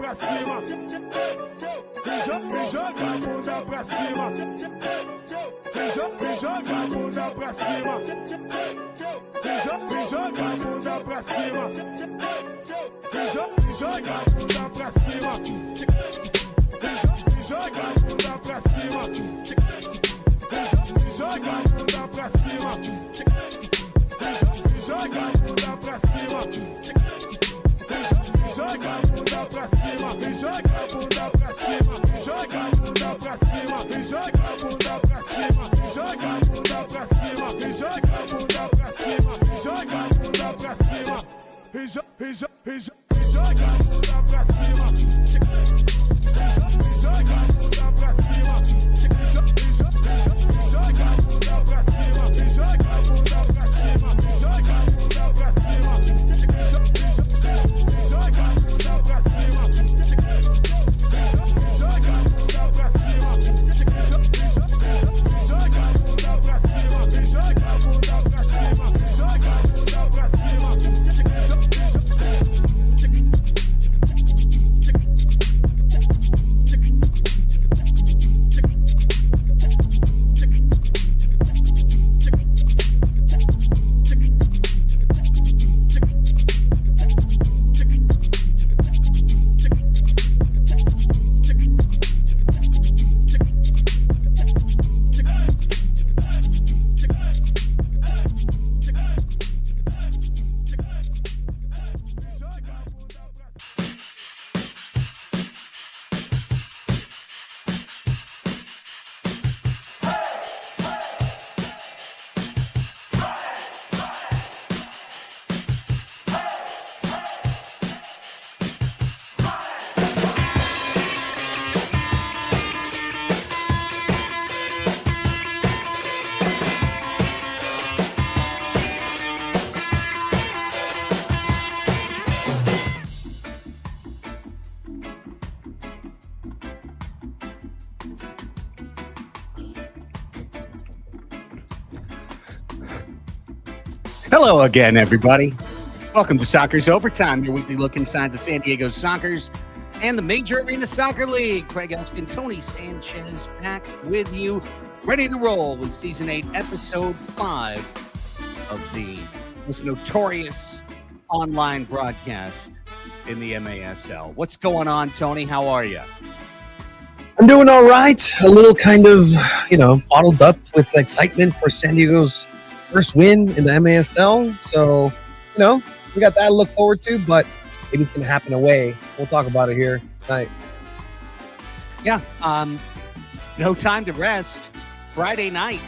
pra cima. E joga a bunda pra cima. E joga a bunda pra cima. E joga a bunda pra cima. E joga a bunda pra cima. E joga a bunda pra cima. E joga a bunda pra cima. E joga a bunda pra cima. Joga a bunda pra cima, e joga a bunda pra cima, joga a bunda pra cima, e joga a bunda pra cima, joga a bunda pra cima, e joga a bunda pra cima, joga a bunda pra cima, e joga a bunda pra cima, joga a bunda pra cima, joga a bunda pra cima, joga a bunda pra cima, joga a bunda pra cima. Joga a bunda pra cima, joga a bunda pra cima, joga a bunda pra cima, joga a bunda pra cima, joga a bunda pra Hello again, everybody. Welcome to Soccer's Overtime, your weekly look inside the San Diego Sockers and the Major Arena Soccer League. Craig Elston, Tony Sanchez back with you, ready to roll with Season 8, Episode 5 of the most notorious online broadcast in the MASL. What's going on, Tony? How are you? I'm doing all right. A little kind of, bottled up with excitement for San Diego's first win in the MASL. So, we got that to look forward to, but maybe it's going to happen away. We'll talk about it here tonight. Yeah. No time to rest. Friday night,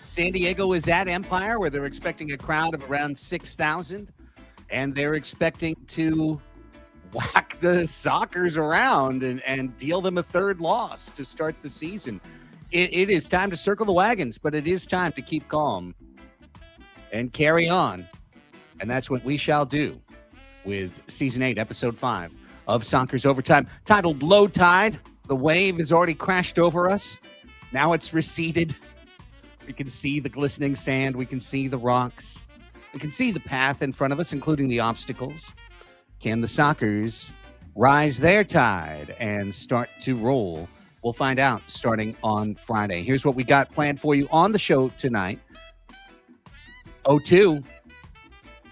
San Diego is at Empire, where they're expecting a crowd of around 6,000, and they're expecting to whack the Sockers around and deal them a third loss to start the season. It is time to circle the wagons, but it is time to keep calm and carry on. And that's what we shall do with Season 8, Episode 5 of Soccer's Overtime, titled Low Tide. The wave has already crashed over us. Now it's receded. We can see the glistening sand. We can see the rocks. We can see the path in front of us, including the obstacles. Can the Sockers rise their tide and start to roll? We'll find out starting on Friday. Here's what we got planned for you on the show tonight. 0-2,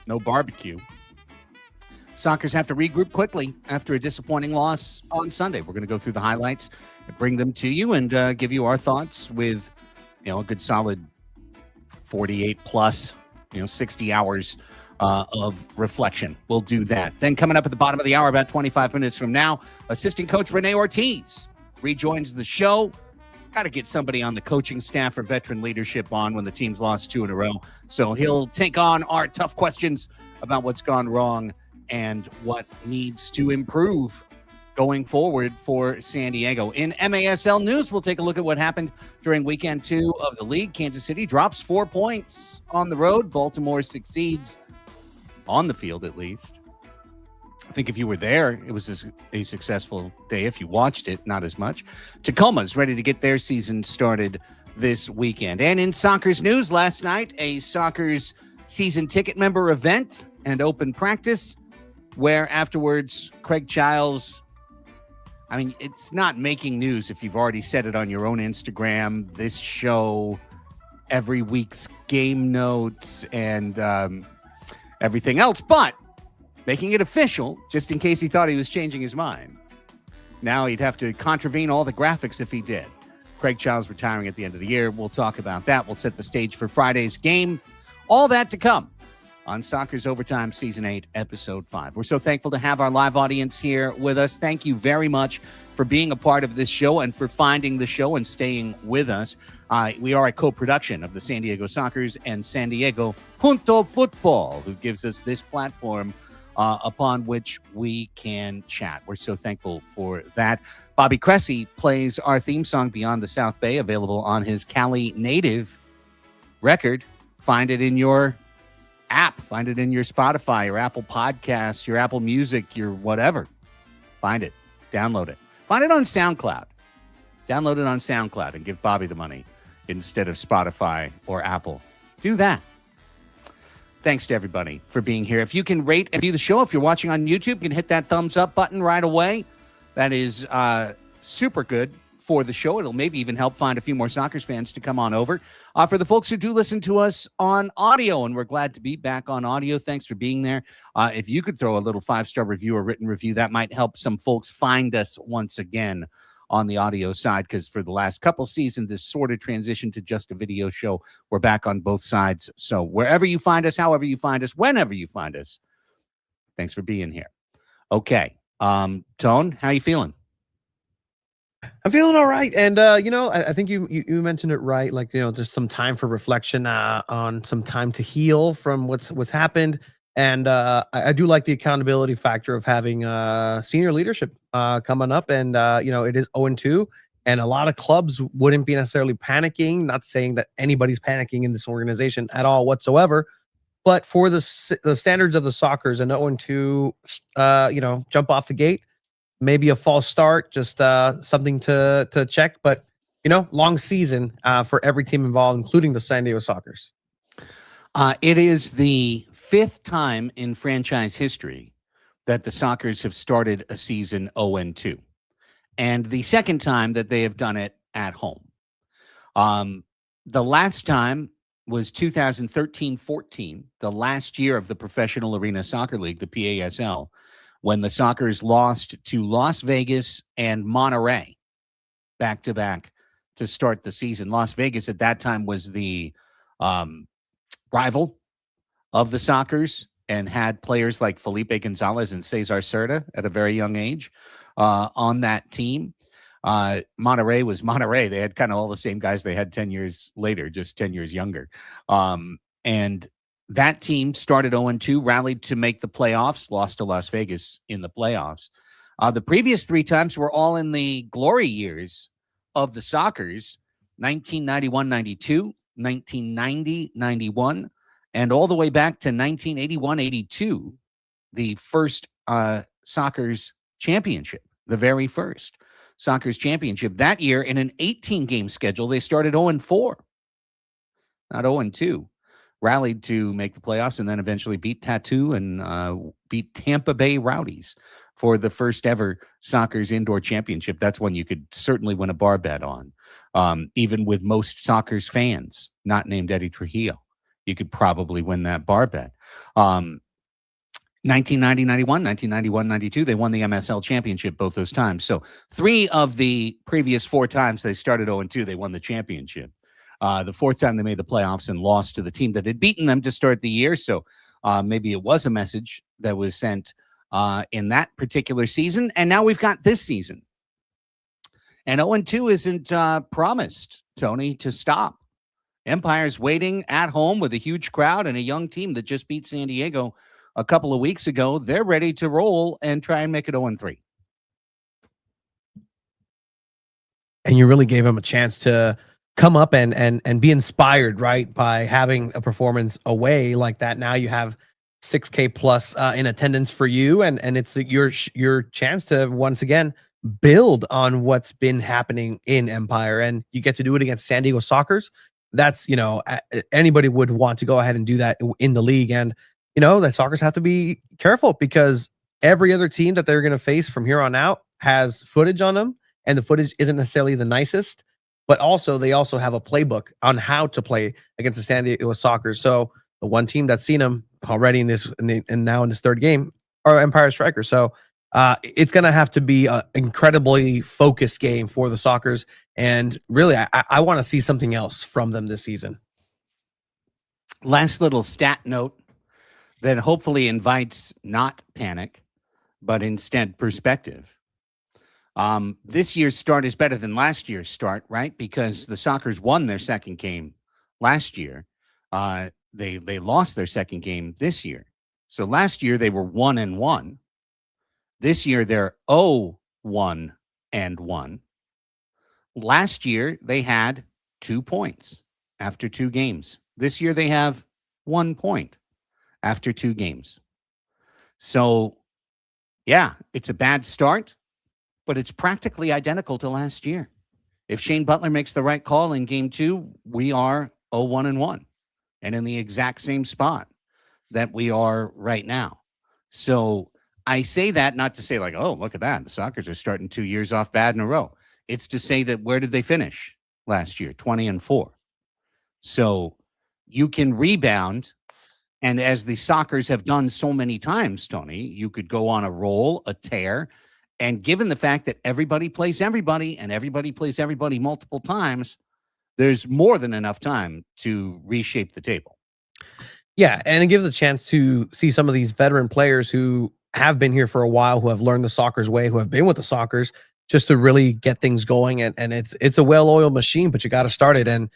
no barbecue. Sockers have to regroup quickly after a disappointing loss on Sunday. We're going to go through the highlights and bring them to you and give you our thoughts with, a good solid 48 plus, 60 hours of reflection. We'll do that. Then coming up at the bottom of the hour, about 25 minutes from now, assistant coach Rene Ortiz rejoins the show. Got to get somebody on the coaching staff or veteran leadership on when the team's lost 2 in a row. So he'll take on our tough questions about what's gone wrong and what needs to improve going forward for San Diego. In MASL news, we'll take a look at what happened during weekend 2 of the league. Kansas City drops 4 points on the road. Baltimore succeeds on the field, at least. I think if you were there, it was a successful day. If you watched it, not as much. Tacoma's ready to get their season started this weekend. And in Sockers news, last night, a Sockers season ticket member event and open practice, where afterwards Craig Childs I mean, it's not making news if you've already said it on your own Instagram, this show, every week's game notes, and everything else. But making it official, just in case he thought he was changing his mind. Now he'd have to contravene all the graphics if he did. Craig Child's retiring at the end of the year. We'll talk about that. We'll set the stage for Friday's game. All that to come on Soccer's Overtime Season 8, Episode 5. We're so thankful to have our live audience here with us. Thank you very much for being a part of this show and for finding the show and staying with us. We are a co-production of the San Diego Soccers and SanDiego.Futbol, who gives us this platform upon which we can chat. We're so thankful for that. Bobby Cressy plays our theme song, Beyond the South Bay, available on his Cali native record. Find it in your app. Find it in your Spotify, your Apple Podcasts, your Apple Music, your whatever. Find it. Download it. Find it on SoundCloud. Download it on SoundCloud and give Bobby the money instead of Spotify or Apple. Do that. Thanks to everybody for being here. If you can rate and view the show, if you're watching on YouTube, you can hit that thumbs up button right away. That is super good for the show. It'll maybe even help find a few more Soccers fans to come on over. For the folks who do listen to us on audio, and we're glad to be back on audio, thanks for being there. If you could throw a little 5-star review or written review, that might help some folks find us once again on the audio side, because for the last couple seasons, this sort of transition to just a video show. We're back on both sides. So wherever you find us, however you find us, whenever you find us, thanks for being here. Okay. Tone, how you feeling? I'm feeling all right. And, I think you mentioned it right. Like, just some time for reflection, on some time to heal from what's happened. And I do like the accountability factor of having senior leadership coming up. And, it is 0-2. And a lot of clubs wouldn't be necessarily panicking. Not saying that anybody's panicking in this organization at all whatsoever. But for the standards of the Soccers, an 0-2, jump off the gate, maybe a false start, just something to check. But, long season for every team involved, including the San Diego Soccers. It is the 5th time in franchise history that the Soccers have started a season 0-2, and the 2nd time that they have done it at home. The last time was 2013-14, the last year of the Professional Arena Soccer League, the PASL, when the Soccers lost to Las Vegas and Monterrey back-to-back to start the season. Las Vegas at that time was the rival of the Soccers and had players like Felipe Gonzalez and Cesar Cerda at a very young age on that team. Monterrey was Monterrey. They had kind of all the same guys they had 10 years later, just 10 years younger. And that team started 0-2, rallied to make the playoffs, lost to Las Vegas in the playoffs. The previous 3 times were all in the glory years of the Soccers, 1991-92, 1990-91, and all the way back to 1981-82, the first Soccers championship, the very first Soccers championship. That year, in an 18-game schedule, they started 0-4, not 0-2. Rallied to make the playoffs and then eventually beat Tattoo and beat Tampa Bay Rowdies for the first ever Soccers indoor championship. That's one you could certainly win a bar bet on. Even with most Soccers fans not named Eddie Trujillo, you could probably win that bar bet. 1990-91, 1991-92, they won the MASL championship both those times. So 3 of the previous 4 times they started 0-2, they won the championship. The 4th time they made the playoffs and lost to the team that had beaten them to start the year. So maybe it was a message that was sent in that particular season. And now we've got this season. And 0-2 isn't promised, Tony, to stop. Empire's waiting at home with a huge crowd and a young team that just beat San Diego a couple of weeks ago. They're ready to roll and try and make it 0-3. And you really gave them a chance to come up and be inspired, right, by having a performance away like that. Now you have 6K plus in attendance for you, and it's your chance to once again build on what's been happening in Empire, and you get to do it against San Diego Soccers. That's, anybody would want to go ahead and do that in the league, and the Soccers have to be careful because every other team that they're going to face from here on out has footage on them, and the footage isn't necessarily the nicest, but also they also have a playbook on how to play against the San Diego Sockers. So the one team that's seen them already and now in this third game are Empire Strikers. So it's going to have to be an incredibly focused game for the Sockers. And really, I want to see something else from them this season. Last little stat note that hopefully invites not panic, but instead perspective. This year's start is better than last year's start, right? Because the Sockers won their second game last year. They lost their second game this year. So last year they were 1-1. This year they're 0-1-1. Last year they had 2 points after 2 games. This year they have 1 point after 2 games. So, yeah, it's a bad start, but it's practically identical to last year. If Shane Butler makes the right call in game 2, we are 0-1-1 and in the exact same spot that we are right now. So I say that not to say like, oh, look at that. The Sockers are starting 2 years off bad in a row. It's to say that where did they finish last year? 20-4. So you can rebound. And as the Sockers have done so many times, Tony, you could go on a roll, a tear. And given the fact that everybody plays everybody and everybody plays everybody multiple times, there's more than enough time to reshape the table. Yeah, and it gives a chance to see some of these veteran players who have been here for a while, who have learned the Sockers way, who have been with the Sockers, just to really get things going. And it's a well-oiled machine, but you got to start it. And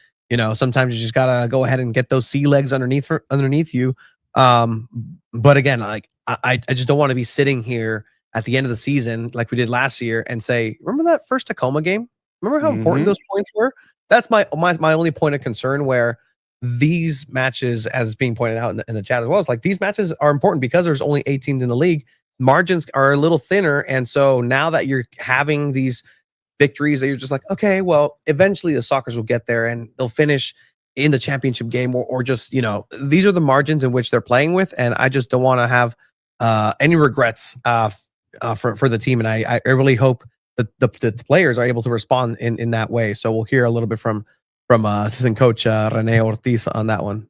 sometimes you just got to go ahead and get those sea legs underneath you. But again, like I just don't want to be sitting here at the end of the season like we did last year and say, remember that first Tacoma game? Remember how important those points were? That's my only point of concern, where these matches, as is being pointed out in the chat as well, is like these matches are important because there's only 8 teams in the league. Margins are a little thinner. And so now that you're having these victories that you're just like, okay, well, eventually the Sockers will get there and they'll finish in the championship game or just, these are the margins in which they're playing with. And I just don't want to have any regrets for the team. And I really hope that the players are able to respond in that way. So we'll hear a little bit from assistant coach Rene Ortiz on that one.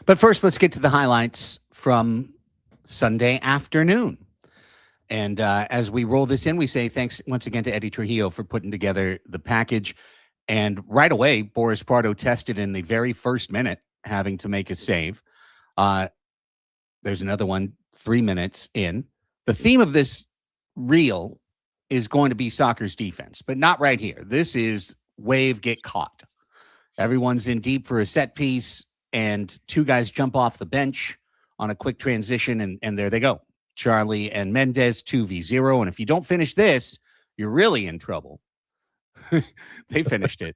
But first, let's get to the highlights from Sunday afternoon. And as we roll this in, we say thanks once again to Eddie Trujillo for putting together the package. And right away, Boris Pardo tested in the very first minute, having to make a save. There's another one 3 minutes in. The theme of this reel is going to be Soccer's defense, but not right here. This is wave, get caught. Everyone's in deep for a set piece, and 2 guys jump off the bench on a quick transition, and there they go. Charlie and Mendez, 2v0. And if you don't finish this, you're really in trouble. They finished it.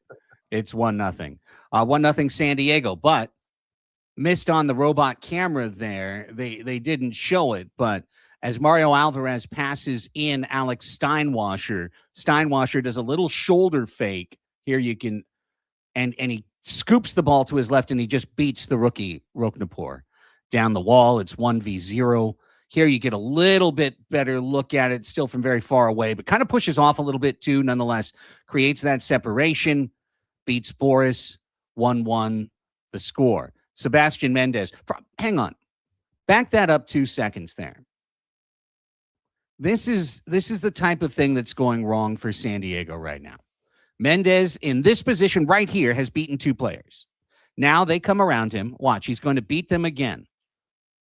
It's 1-0. 1-0 San Diego, but missed on the robot camera there. They didn't show it, but as Mario Alvarez passes in Alex Steinwasser does a little shoulder fake. Here you can, and he scoops the ball to his left, and he just beats the rookie Roknapor down the wall. It's 1v0. Here you get a little bit better look at it, still from very far away, but kind of pushes off a little bit too, nonetheless. Creates that separation, beats Boris, 1-1, the score. Sebastian Mendez. Hang on. Back that up 2 seconds there. This is the type of thing that's going wrong for San Diego right now. Mendez, in this position right here, has beaten 2 players. Now they come around him. Watch, he's going to beat them again.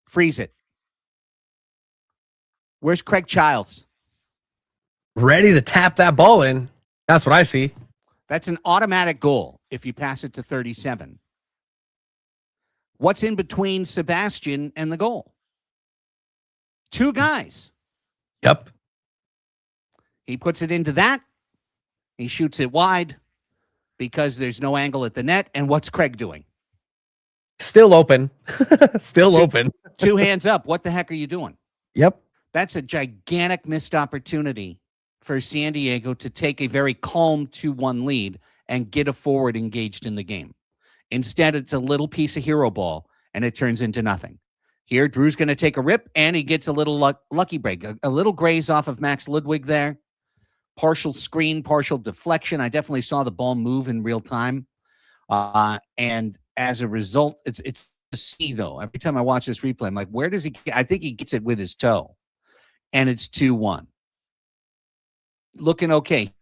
Freeze it. Where's Craig Childs? Ready to tap that ball in. That's what I see. That's an automatic goal if you pass it to 37. What's in between Sebastian and the goal? 2 guys. Yep. He puts it into that. He shoots it wide because there's no angle at the net. And what's Craig doing? Still open. Still open. 2 hands up. What the heck are you doing? Yep. That's a gigantic missed opportunity for San Diego to take a very calm 2-1 lead and get a forward engaged in the game. Instead, it's a little piece of hero ball, and it turns into nothing. Here, Drew's going to take a rip, and he gets a little lucky break, a little graze off of Max Ludwig there. partial screen, partial deflection. I definitely saw the ball move in real time. And as a result, it's to see, though. Every time I watch this replay, I'm like, where does he get? I think he gets it with his toe. And it's 2-1. Looking okay.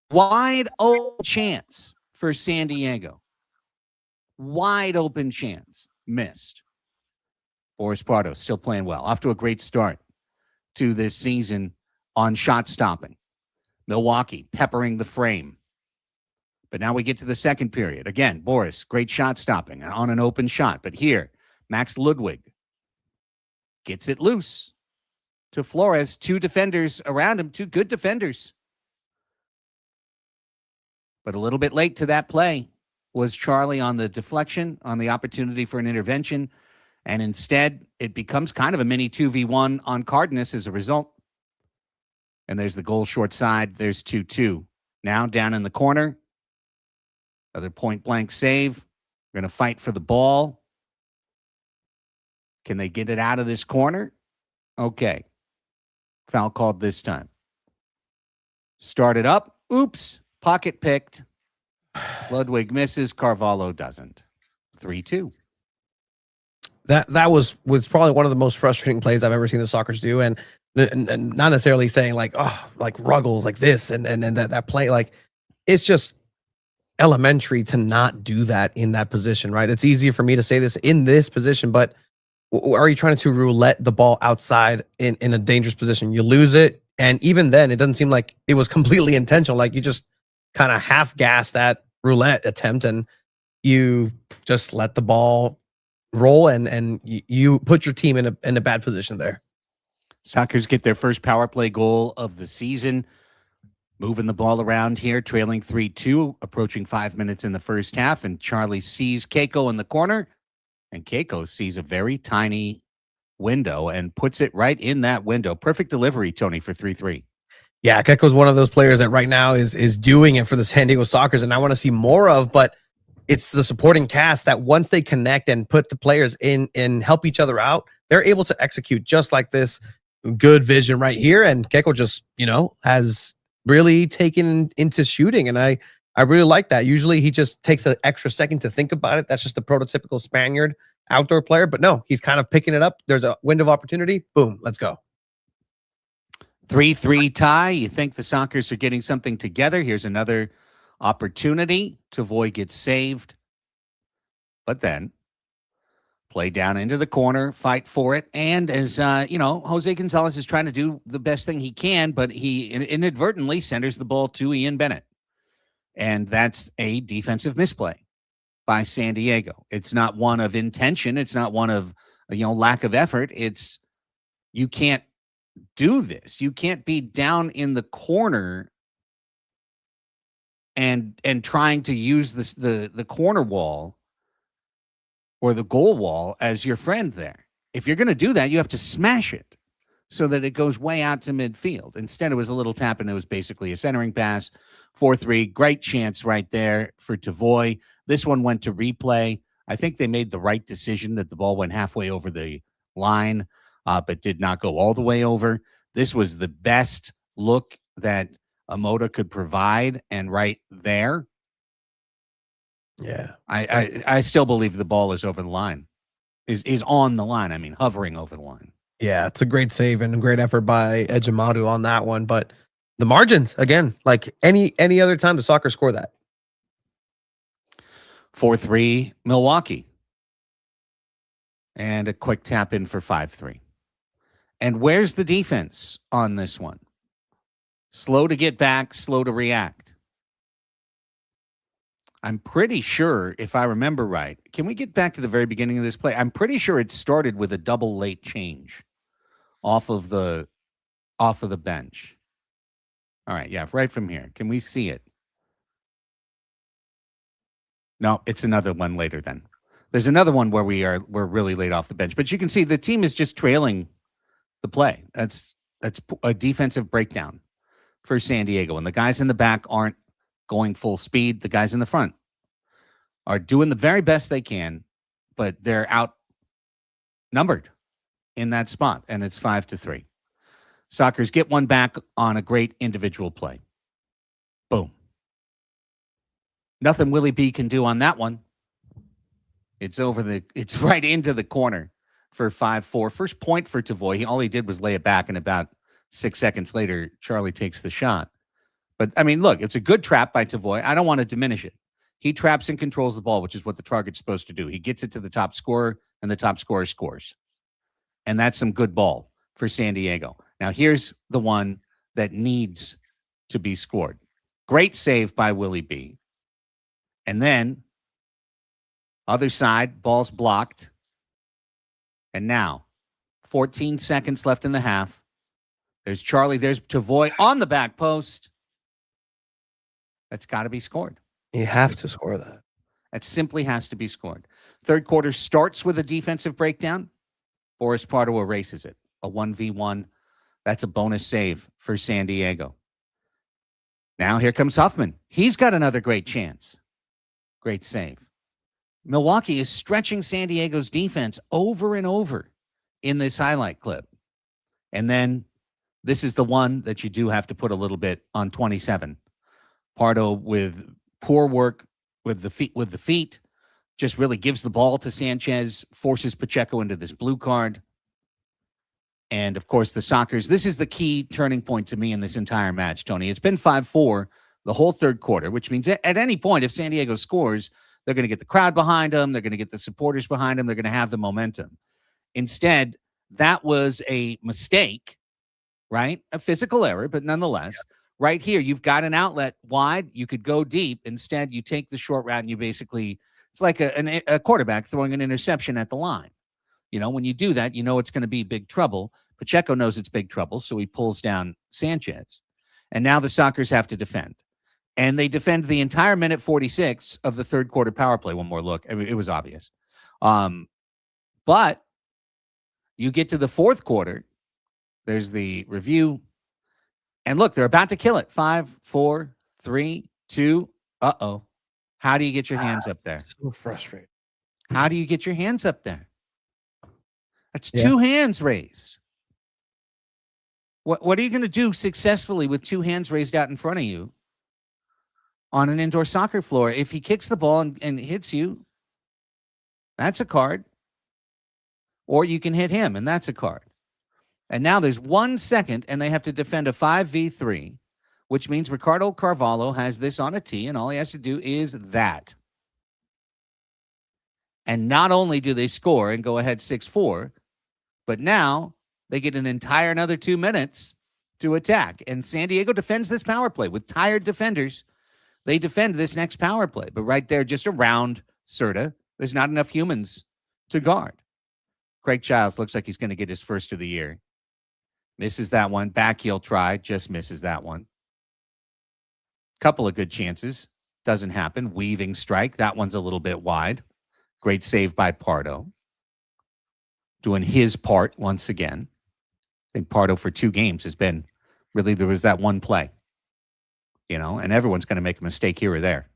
Wide open chance for San Diego. Wide open chance. Missed. Boris Pardo still playing well. Off to a great start to this season on shot stopping. Milwaukee peppering the frame. But now we get to the second period. Again, Boris, great shot stopping on an open shot. But here, Max Ludwig gets it loose to Flores. 2 defenders around him, 2 good defenders. But a little bit late to that play was Charlie on the deflection, on the opportunity for an intervention. And instead, it becomes kind of a mini 2v1 on Cardenas as a result. And there's the goal short side. There's 2-2. Now down in the corner. Another point-blank save. We're going to fight for the ball. Can they get it out of this corner? Okay. Foul called this time. Started up. Oops. Pocket picked. Ludwig misses. Carvalho doesn't. 3-2. That was probably one of the most frustrating plays I've ever seen the Sockers do, and not necessarily saying like, oh, like Ruggles like this and that play, like it's just elementary to not do that in that position, right? It's easier for me to say this in this position, but are you trying to roulette the ball outside in a dangerous position? You lose it, and even then, it doesn't seem like it was completely intentional. Like you just kind of half-gas that roulette attempt, and you just let the ball roll, and you put your team in a bad position there. Sockers get their first power play goal of the season. Moving the ball around here, trailing 3-2, approaching 5 minutes in the first half, and Charlie sees Keiko in the corner, and Keiko sees a very tiny window and puts it right in that window. Perfect delivery, Tony, for 3-3. Yeah, Keiko's one of those players that right now is doing it for the San Diego Sockers, and I want to see more of, but it's the supporting cast that once they connect and put the players in and help each other out, they're able to execute just like this. Good vision right here, and Keiko just, has really taken into shooting, and I really like that. Usually he just takes an extra second to think about it. That's just a prototypical Spaniard outdoor player, but no, he's kind of picking it up. There's a window of opportunity. Boom, let's go. 3-3 tie. You think the Sockers are getting something together. Here's another opportunity. Tavoy gets saved, but then play down into the corner, fight for it. And as, Jose Gonzalez is trying to do the best thing he can, but he inadvertently centers the ball to Ian Bennett. And that's a defensive misplay by San Diego. It's not one of intention. It's not one of, lack of effort. It's, you can't do this. You can't be down in the corner and trying to use the corner wall or the goal wall as your friend there. If you're going to do that, you have to smash it so that it goes way out to midfield. Instead, it was a little tap, and it was basically a centering pass. 4-3, great chance right there for Tavoy. This one went to replay. I think they made the right decision that the ball went halfway over the line, but did not go all the way over. This was the best look that Amota could provide, and right there, yeah, I still believe the ball is over the line, is on the line. I mean, hovering over the line. Yeah, it's a great save and a great effort by Ejimadu on that one. But the margins, again, like any other time the Sockers score that. 4-3 Milwaukee. And a quick tap in for 5-3. And where's the defense on this one? Slow to get back, slow to react. I'm pretty sure, if I remember right, can we get back to the very beginning of this play? I'm pretty sure it started with a double late change off of the bench. All right, yeah, right from here. Can we see it? No, it's another one later then. There's another one where we're really late off the bench. But you can see the team is just trailing the play. That's a defensive breakdown for San Diego. And the guys in the back aren't going full speed. The guys in the front are doing the very best they can, but they're outnumbered in that spot, and it's 5-3. Sockers get one back on a great individual play. Boom. Nothing Willie B can do on that one. It's right into the corner for 5-4. First point for Tavoy. All he did was lay it back, and about 6 seconds later, Charlie takes the shot. But, I mean, look, it's a good trap by Tavoy. I don't want to diminish it. He traps and controls the ball, which is what the target's supposed to do. He gets it to the top scorer, and the top scorer scores. And that's some good ball for San Diego. Now, here's the one that needs to be scored. Great save by Willie B. And then, other side, ball's blocked. And now, 14 seconds left in the half. There's Charlie. There's Tavoy on the back post. That's got to be scored. You have to score that. That simply has to be scored. Third quarter starts with a defensive breakdown. Boris Pardo erases it. A 1v1. That's a bonus save for San Diego. Now here comes Huffman. He's got another great chance. Great save. Milwaukee is stretching San Diego's defense over and over in this highlight clip. And then this is the one that you do have to put a little bit on 27. Pardo with poor work with the feet, just really gives the ball to Sanchez, forces Pacheco into this blue card. And, of course, the Sockers. This is the key turning point to me in this entire match, Tony. It's been 5-4 the whole third quarter, which means at any point, if San Diego scores, they're going to get the crowd behind them. They're going to get the supporters behind them. They're going to have the momentum. Instead, that was a mistake, right? A physical error, but nonetheless, right here, you've got an outlet wide. You could go deep. Instead, you take the short route and you basically, it's like a quarterback throwing an interception at the line. You know, when you do that, you know it's going to be big trouble. Pacheco knows it's big trouble, so he pulls down Sanchez. And now the Sockers have to defend. And they defend the entire minute 46 of the third quarter power play. One more look. I mean, it was obvious. But you get to the fourth quarter. There's the review. And look, they're about to kill it. 5, 4, 3, 2. Uh-oh. How do you get your hands up there? So frustrating. How do you get your hands up there? That's two hands raised. What are you going to do successfully with two hands raised out in front of you on an indoor soccer floor? If he kicks the ball and hits you, that's a card. Or you can hit him, and that's a card. And now there's 1 second, and they have to defend a 5v3, which means Ricardo Carvalho has this on a tee, and all he has to do is that. And not only do they score and go ahead 6-4, but now they get an entire another 2 minutes to attack. And San Diego defends this power play with tired defenders. They defend this next power play. But right there, just around Serta, there's not enough humans to guard. Craig Childs looks like he's going to get his first of the year. Misses that one. Back heel try. Just misses that one. Couple of good chances. Doesn't happen. Weaving strike. That one's a little bit wide. Great save by Pardo. Doing his part once again. I think Pardo for 2 games has been really, there was that one play. You know, and everyone's going to make a mistake here or there.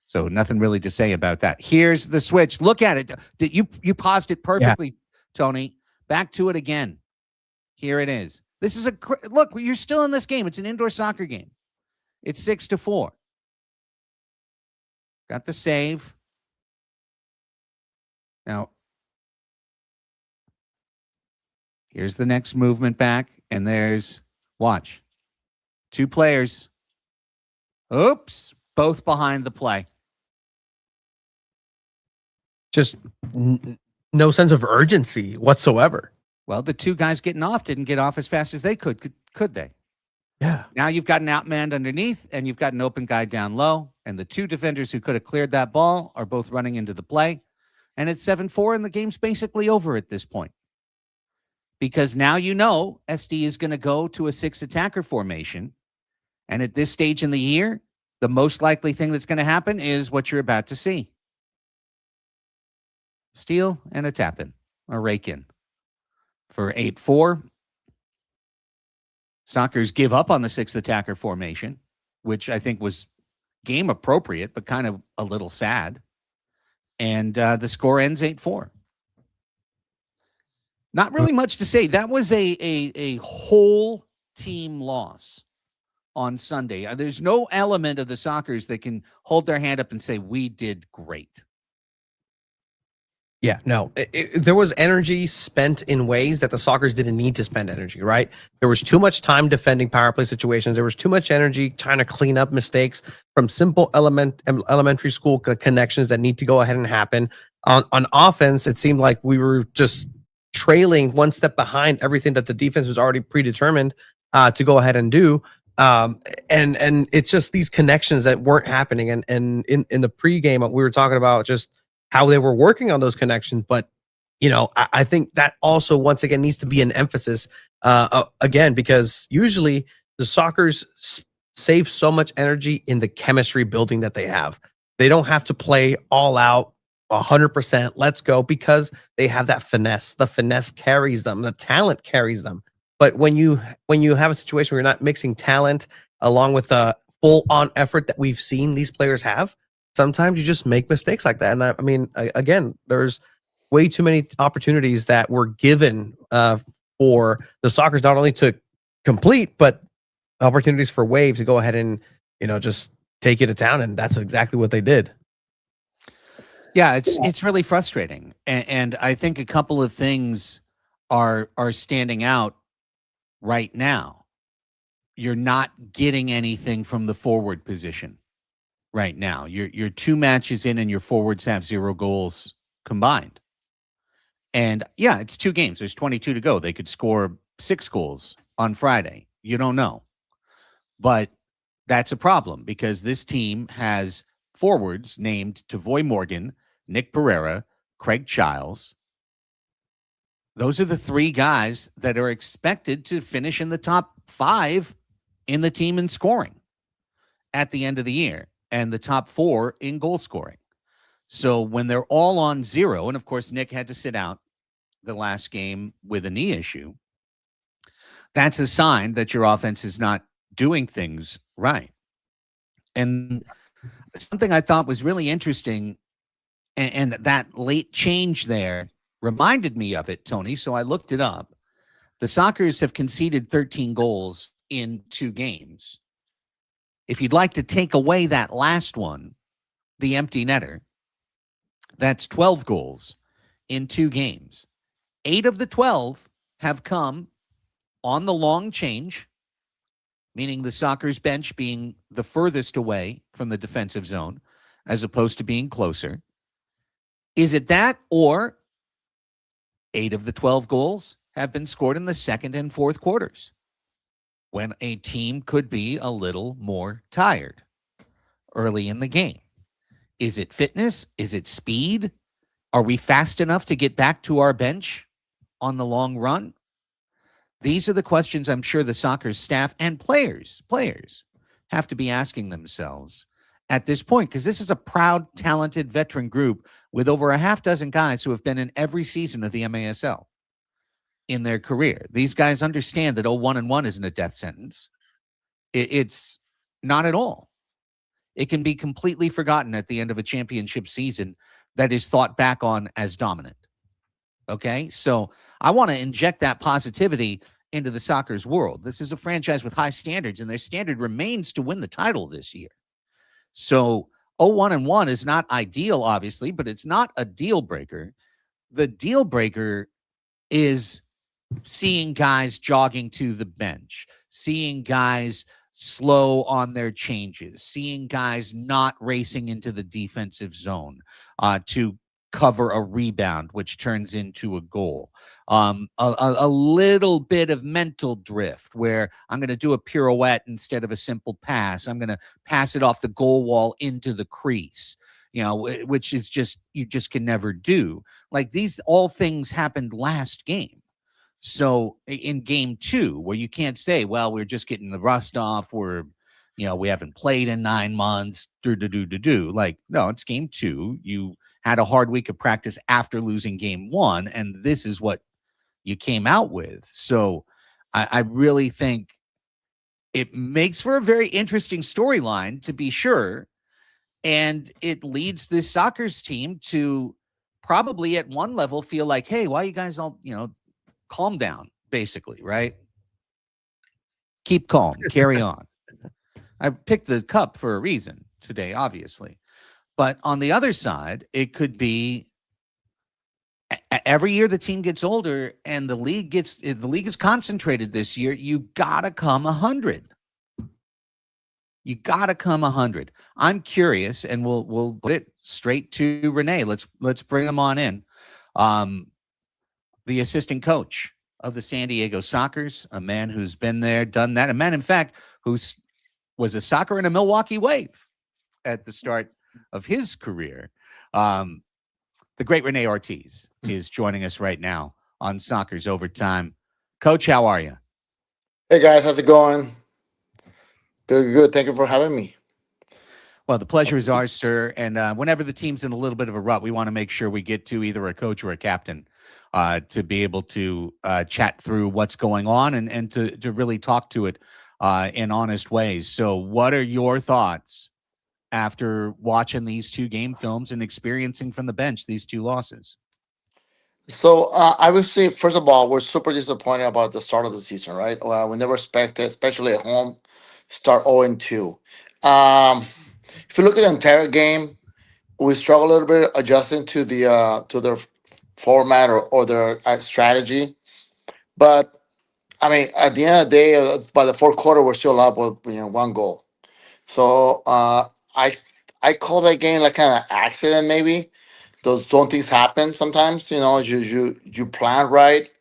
So nothing really to say about that. Here's the switch. Look at it. You paused it perfectly, Tony. Back to it again. Here it is. This is look, you're still in this game. It's an indoor soccer game. It's 6-4. Got the save. Now, here's the next movement back, and there's, watch, 2 players. Oops, both behind the play. Just no sense of urgency whatsoever. Well, the 2 guys getting off didn't get off as fast as they could they? Yeah. Now you've got an outmanned underneath, and you've got an open guy down low, and the 2 defenders who could have cleared that ball are both running into the play. And it's 7-4, and the game's basically over at this point. Because now you know SD is going to go to a 6 attacker formation. And at this stage in the year, the most likely thing that's going to happen is what you're about to see. Steal and a tap-in, a rake-in. For 8-4, Sockers give up on the 6th attacker formation, which I think was game appropriate, but kind of a little sad. And the score ends 8-4. Not really much to say. That was a whole team loss on Sunday. There's no element of the Sockers that can hold their hand up and say, we did great. Yeah, no, there was energy spent in ways that the Sockers didn't need to spend energy, right? There was too much time defending power play situations. There was too much energy trying to clean up mistakes from simple elementary school connections that need to go ahead and happen. On offense, it seemed like we were just trailing one step behind everything that the defense was already predetermined to go ahead and do. And it's just these connections that weren't happening. And in the pregame, we were talking about just how they were working on those connections. But, I think that also, once again, needs to be an emphasis again, because usually the Sockers save so much energy in the chemistry building that they have. They don't have to play all out 100%. Let's go, because they have that finesse. The finesse carries them. The talent carries them. But when you have a situation where you're not mixing talent along with a full-on effort that we've seen these players have, sometimes you just make mistakes like that. And I mean, again, there's way too many opportunities that were given for the Sockers not only to complete, but opportunities for Wave to go ahead and, just take you to town. And that's exactly what they did. Yeah, it's really frustrating. And I think a couple of things are standing out right now. You're not getting anything from the forward position right now. You're 2 matches in and your forwards have 0 goals combined. And yeah, it's 2 games. There's 22 to go. They could score 6 goals on Friday. You don't know. But that's a problem, because this team has forwards named Tavoy Morgan, Nick Pereira, Craig Childs. Those are the 3 guys that are expected to finish in the top 5 in the team in scoring at the end of the year, and the top 4 in goal scoring. So when they're all on 0, and of course Nick had to sit out the last game with a knee issue, that's a sign that your offense is not doing things right. And something I thought was really interesting, and that late change there reminded me of it, Tony, so I looked it up. The Sockers have conceded 13 goals in 2 games. If you'd like to take away that last one, the empty netter, that's 12 goals in 2 games. 8 of the 12 have come on the long change, meaning the Sockers bench being the furthest away from the defensive zone as opposed to being closer. Is it that, or 8 of the 12 goals have been scored in the second and fourth quarters, when a team could be a little more tired early in the game? Is it fitness? Is it speed? Are we fast enough to get back to our bench on the long run? These are the questions I'm sure the Sockers staff and players have to be asking themselves at this point, because this is a proud, talented veteran group with over a half dozen guys who have been in every season of the MASL in their career. These guys understand that 0-1-1 isn't a death sentence. It's not at all. It can be completely forgotten at the end of a championship season that is thought back on as dominant. Okay? So I want to inject that positivity into the Sockers world. This is a franchise with high standards, and their standard remains to win the title this year. So 0-1-1 is not ideal, obviously, but it's not a deal breaker. The deal breaker is seeing guys jogging to the bench, seeing guys slow on their changes, seeing guys not racing into the defensive zone to cover a rebound, which turns into a goal. A little bit of mental drift where I'm going to do a pirouette instead of a simple pass. I'm going to pass it off the goal wall into the crease, which is you just can never do. Like, these all things happened last game. So in game 2, where you can't say, well, we're just getting the rust off, we haven't played in 9 months, like, no, it's game 2. You had a hard week of practice after losing game 1, and this is what you came out with. So I really think it makes for a very interesting storyline, to be sure, and it leads the Sockers team to probably at one level feel like, hey, why you guys all, calm down, basically, right? Keep calm. Carry on. I picked the cup for a reason today, obviously. But on the other side, it could be every year the team gets older and the league is concentrated this year. You gotta come 100. You got to come 100. I'm curious, and we'll put it straight to Rene. Let's bring him on in. Um, the assistant coach of the San Diego Sockers, a man who's been there, done that, a man, in fact, was a Socker and a Milwaukee Wave at the start of his career. The great Rene Ortiz is joining us right now on Soccer's Overtime. Coach, how are you? Hey guys, how's it going? Good, good. Thank you for having me. Well, the pleasure is ours, sir. And whenever the team's in a little bit of a rut, we want to make sure we get to either a coach or a captain to be able to chat through what's going on and to really talk to it in honest ways. So what are your thoughts after watching these two game films and experiencing from the bench these two losses? So I would say, first of all, we're super disappointed about the start of the season, right? We never expected, especially at home, start 0-2. If you look at the entire game, we struggle a little bit adjusting to their format or their strategy. But I mean, at the end of the day, by the fourth quarter, we're still up with one goal. So I call that game like kind of accident maybe. Those don't things happen sometimes. You plan right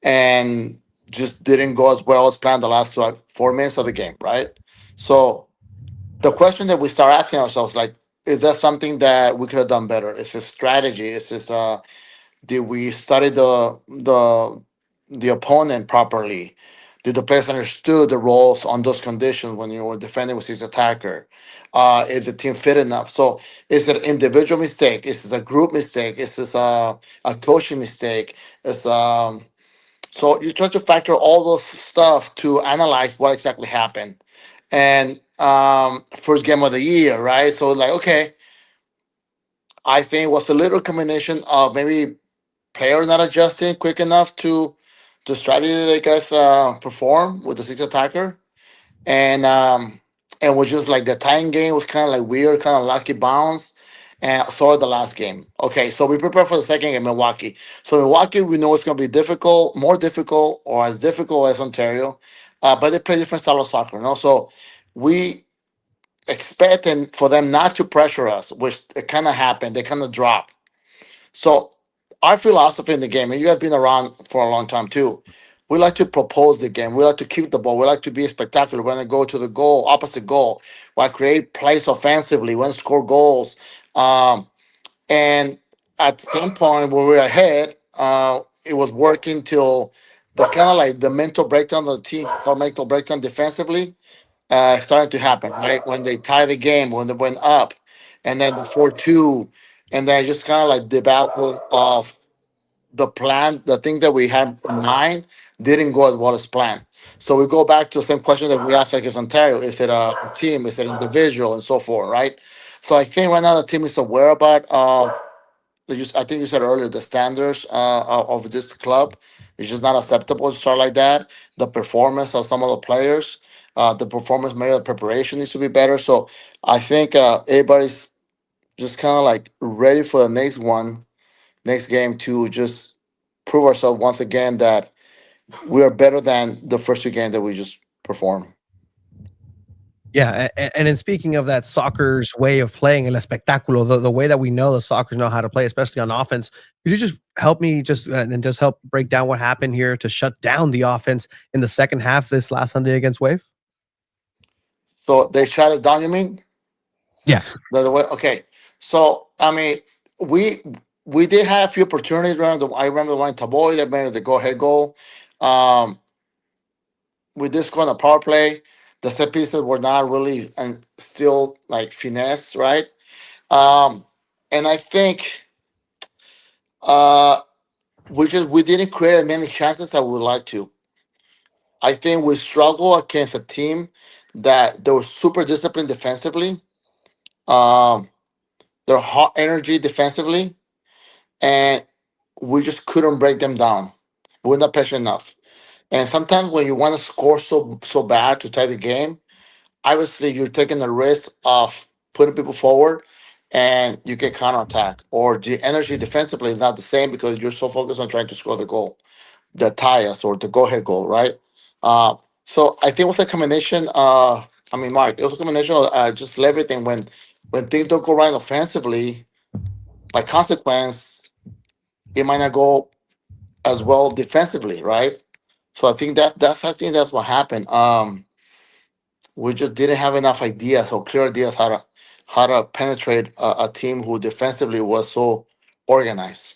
and just didn't go as well as planned the last 4 minutes of the game, right? So the question that we start asking ourselves, like, is that something that we could have done better? Is this strategy? Is this did we study the opponent properly? Did the players understood the roles on those conditions when you were defending with his attacker? Is the team fit enough? So is it an individual mistake? Is this a group mistake? Is this a coaching mistake? So you try to factor all those stuff to analyze what exactly happened. And first game of the year, right? So like, okay, I think it was a little combination of maybe players not adjusting quick enough to the strategy that they guys perform with the six attacker, and was just like the tying game was kind of like weird, kind of lucky bounce, and so the last game. Okay, so we prepare for the second game, Milwaukee. So Milwaukee, we know it's going to be difficult, more difficult, or as difficult as Ontario, but they play different style of soccer. No, so we expecting for them not to pressure us, which it kind of happened. They kind of dropped. So our philosophy in the game, and you guys been around for a long time too. We like to propose the game. We like to keep the ball. We like to be spectacular. We want to go to the goal, opposite goal. We want to create plays offensively. We want to score goals. And at some point when we were ahead, it was working till the kind of like the mental breakdown of the team, or mental breakdown defensively, started to happen, right? When they tie the game, when they went up, and then the 4-2, and then just kind of like debacle of the plan, the thing that we had in mind didn't go as well as planned. So we go back to the same question that we asked against Ontario: is it a team? Is it individual, and so forth, right? So I think right now the team is aware about. I think you said earlier the standards of this club is just not acceptable to start like that. The performance of some of the players, the performance, maybe the preparation needs to be better. So I think everybody's just kind of like ready for the next game to just prove ourselves once again that we are better than the first two games that we just performed. Yeah, and in speaking of that soccer's way of playing, el espectáculo, the way that we know the soccer know how to play, especially on offense, could you just help me just help break down what happened here to shut down the offense in the second half this last Sunday against Wave? So they shut it down, you mean? Yeah. By the way, okay. So I mean, we we did have a few opportunities around. I remember the one in Taboy that made the go ahead goal. Um, we did score on a power play. The set pieces were not really and still like finesse, right? Um, and I think uh, we didn't create as many chances as we would like to. I think we struggle against a team that they were super disciplined defensively. Um, they're hot energy defensively, and we just couldn't break them down. We're not patient enough. And sometimes when you want to score so bad to tie the game, obviously you're taking the risk of putting people forward and you get counterattack. Or the energy defensively is not the same because you're so focused on trying to score the goal, the tie us or the go ahead goal, right? Uh, so I think it was a combination. I mean, Mark, it was a combination of just everything. When things don't go right offensively, by consequence, it might not go as well defensively, right? So I think that's what happened. We just didn't have enough ideas or clear ideas how to penetrate a team who defensively was so organized.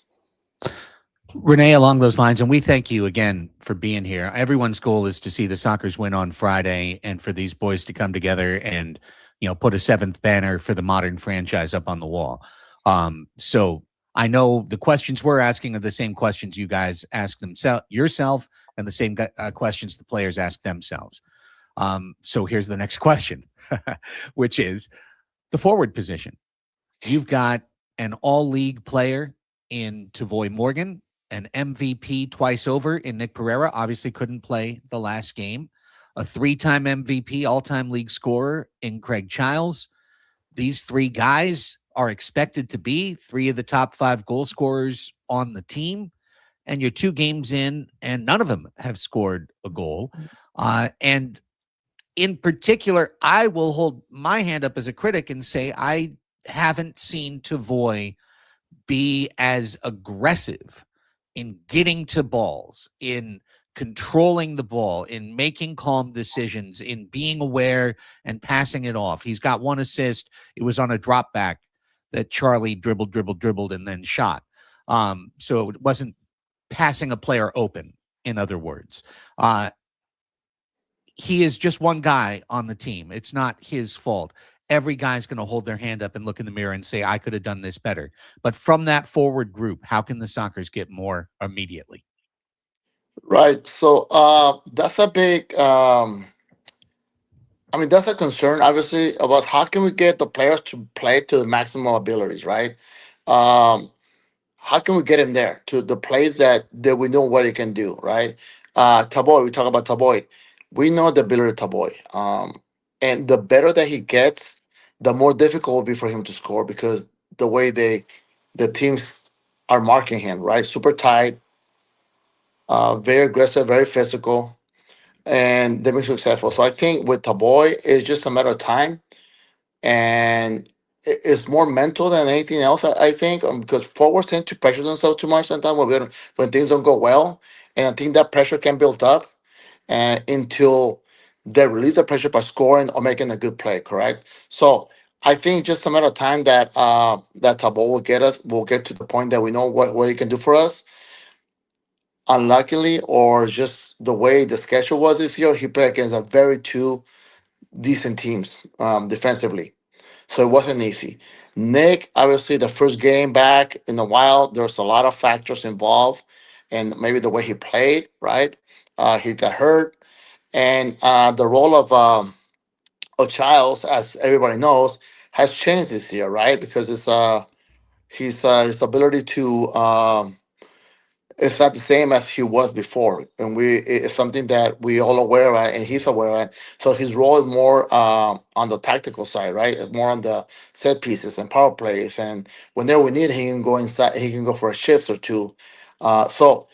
Renee, along those lines, and we thank you again for being here. Everyone's goal is to see the Sockers win on Friday and for these boys to come together and, put a seventh banner for the modern franchise up on the wall. So I know the questions we're asking are the same questions you guys ask yourself and the same questions the players ask themselves. So here's the next question, which is the forward position. You've got an all-league player in Tavoy Morgan, an MVP twice over in Nick Pereira, obviously couldn't play the last game, a three-time MVP, all-time league scorer in Craig Childs. These three guys are expected to be three of the top five goal scorers on the team, and you're 2 games in, and none of them have scored a goal. And in particular, I will hold my hand up as a critic and say I haven't seen Tavoy be as aggressive in getting to balls, in controlling the ball, in making calm decisions, in being aware and passing it off. He's got one assist. It was on a drop back that Charlie dribbled, and then shot. So it wasn't passing a player open, in other words. He is just one guy on the team. It's not his fault. Every guy's going to hold their hand up and look in the mirror and say, I could have done this better. But from that forward group, how can the Sockers get more immediately? Right. So that's a big. I mean, that's a concern, obviously, about how can we get the players to play to the maximum abilities, right? Um, how can we get him there to the place that we know what he can do, right? Taboy, we talk about Taboy. We know the ability of Taboy. And the better that he gets, the more difficult it will be for him to score because the way the teams are marking him, right? Super tight, very aggressive, very physical, and they've been successful. So I think with Taboy, it's just a matter of time and it's more mental than anything else. I think because forwards tend to pressure themselves too much sometimes when things don't go well, and I think that pressure can build up until they release the pressure by scoring or making a good play. Correct. So I think just a matter of time that that Tabo will get us. Will get to the point that we know what he can do for us. Unluckily, or just the way the schedule was this year, he played against a very two decent teams defensively. So it wasn't easy. Nick, obviously, the first game back in a while, there's a lot of factors involved, and maybe the way he played, right? He got hurt, and the role of Childs, as everybody knows, has changed this year, right? Because it's his ability to it's not the same as he was before, and it's something that we all aware of, and he's aware of. So his role is more on the tactical side, right? It's more on the set pieces and power plays, and whenever we need, he can go inside. He can go for a shift or two. So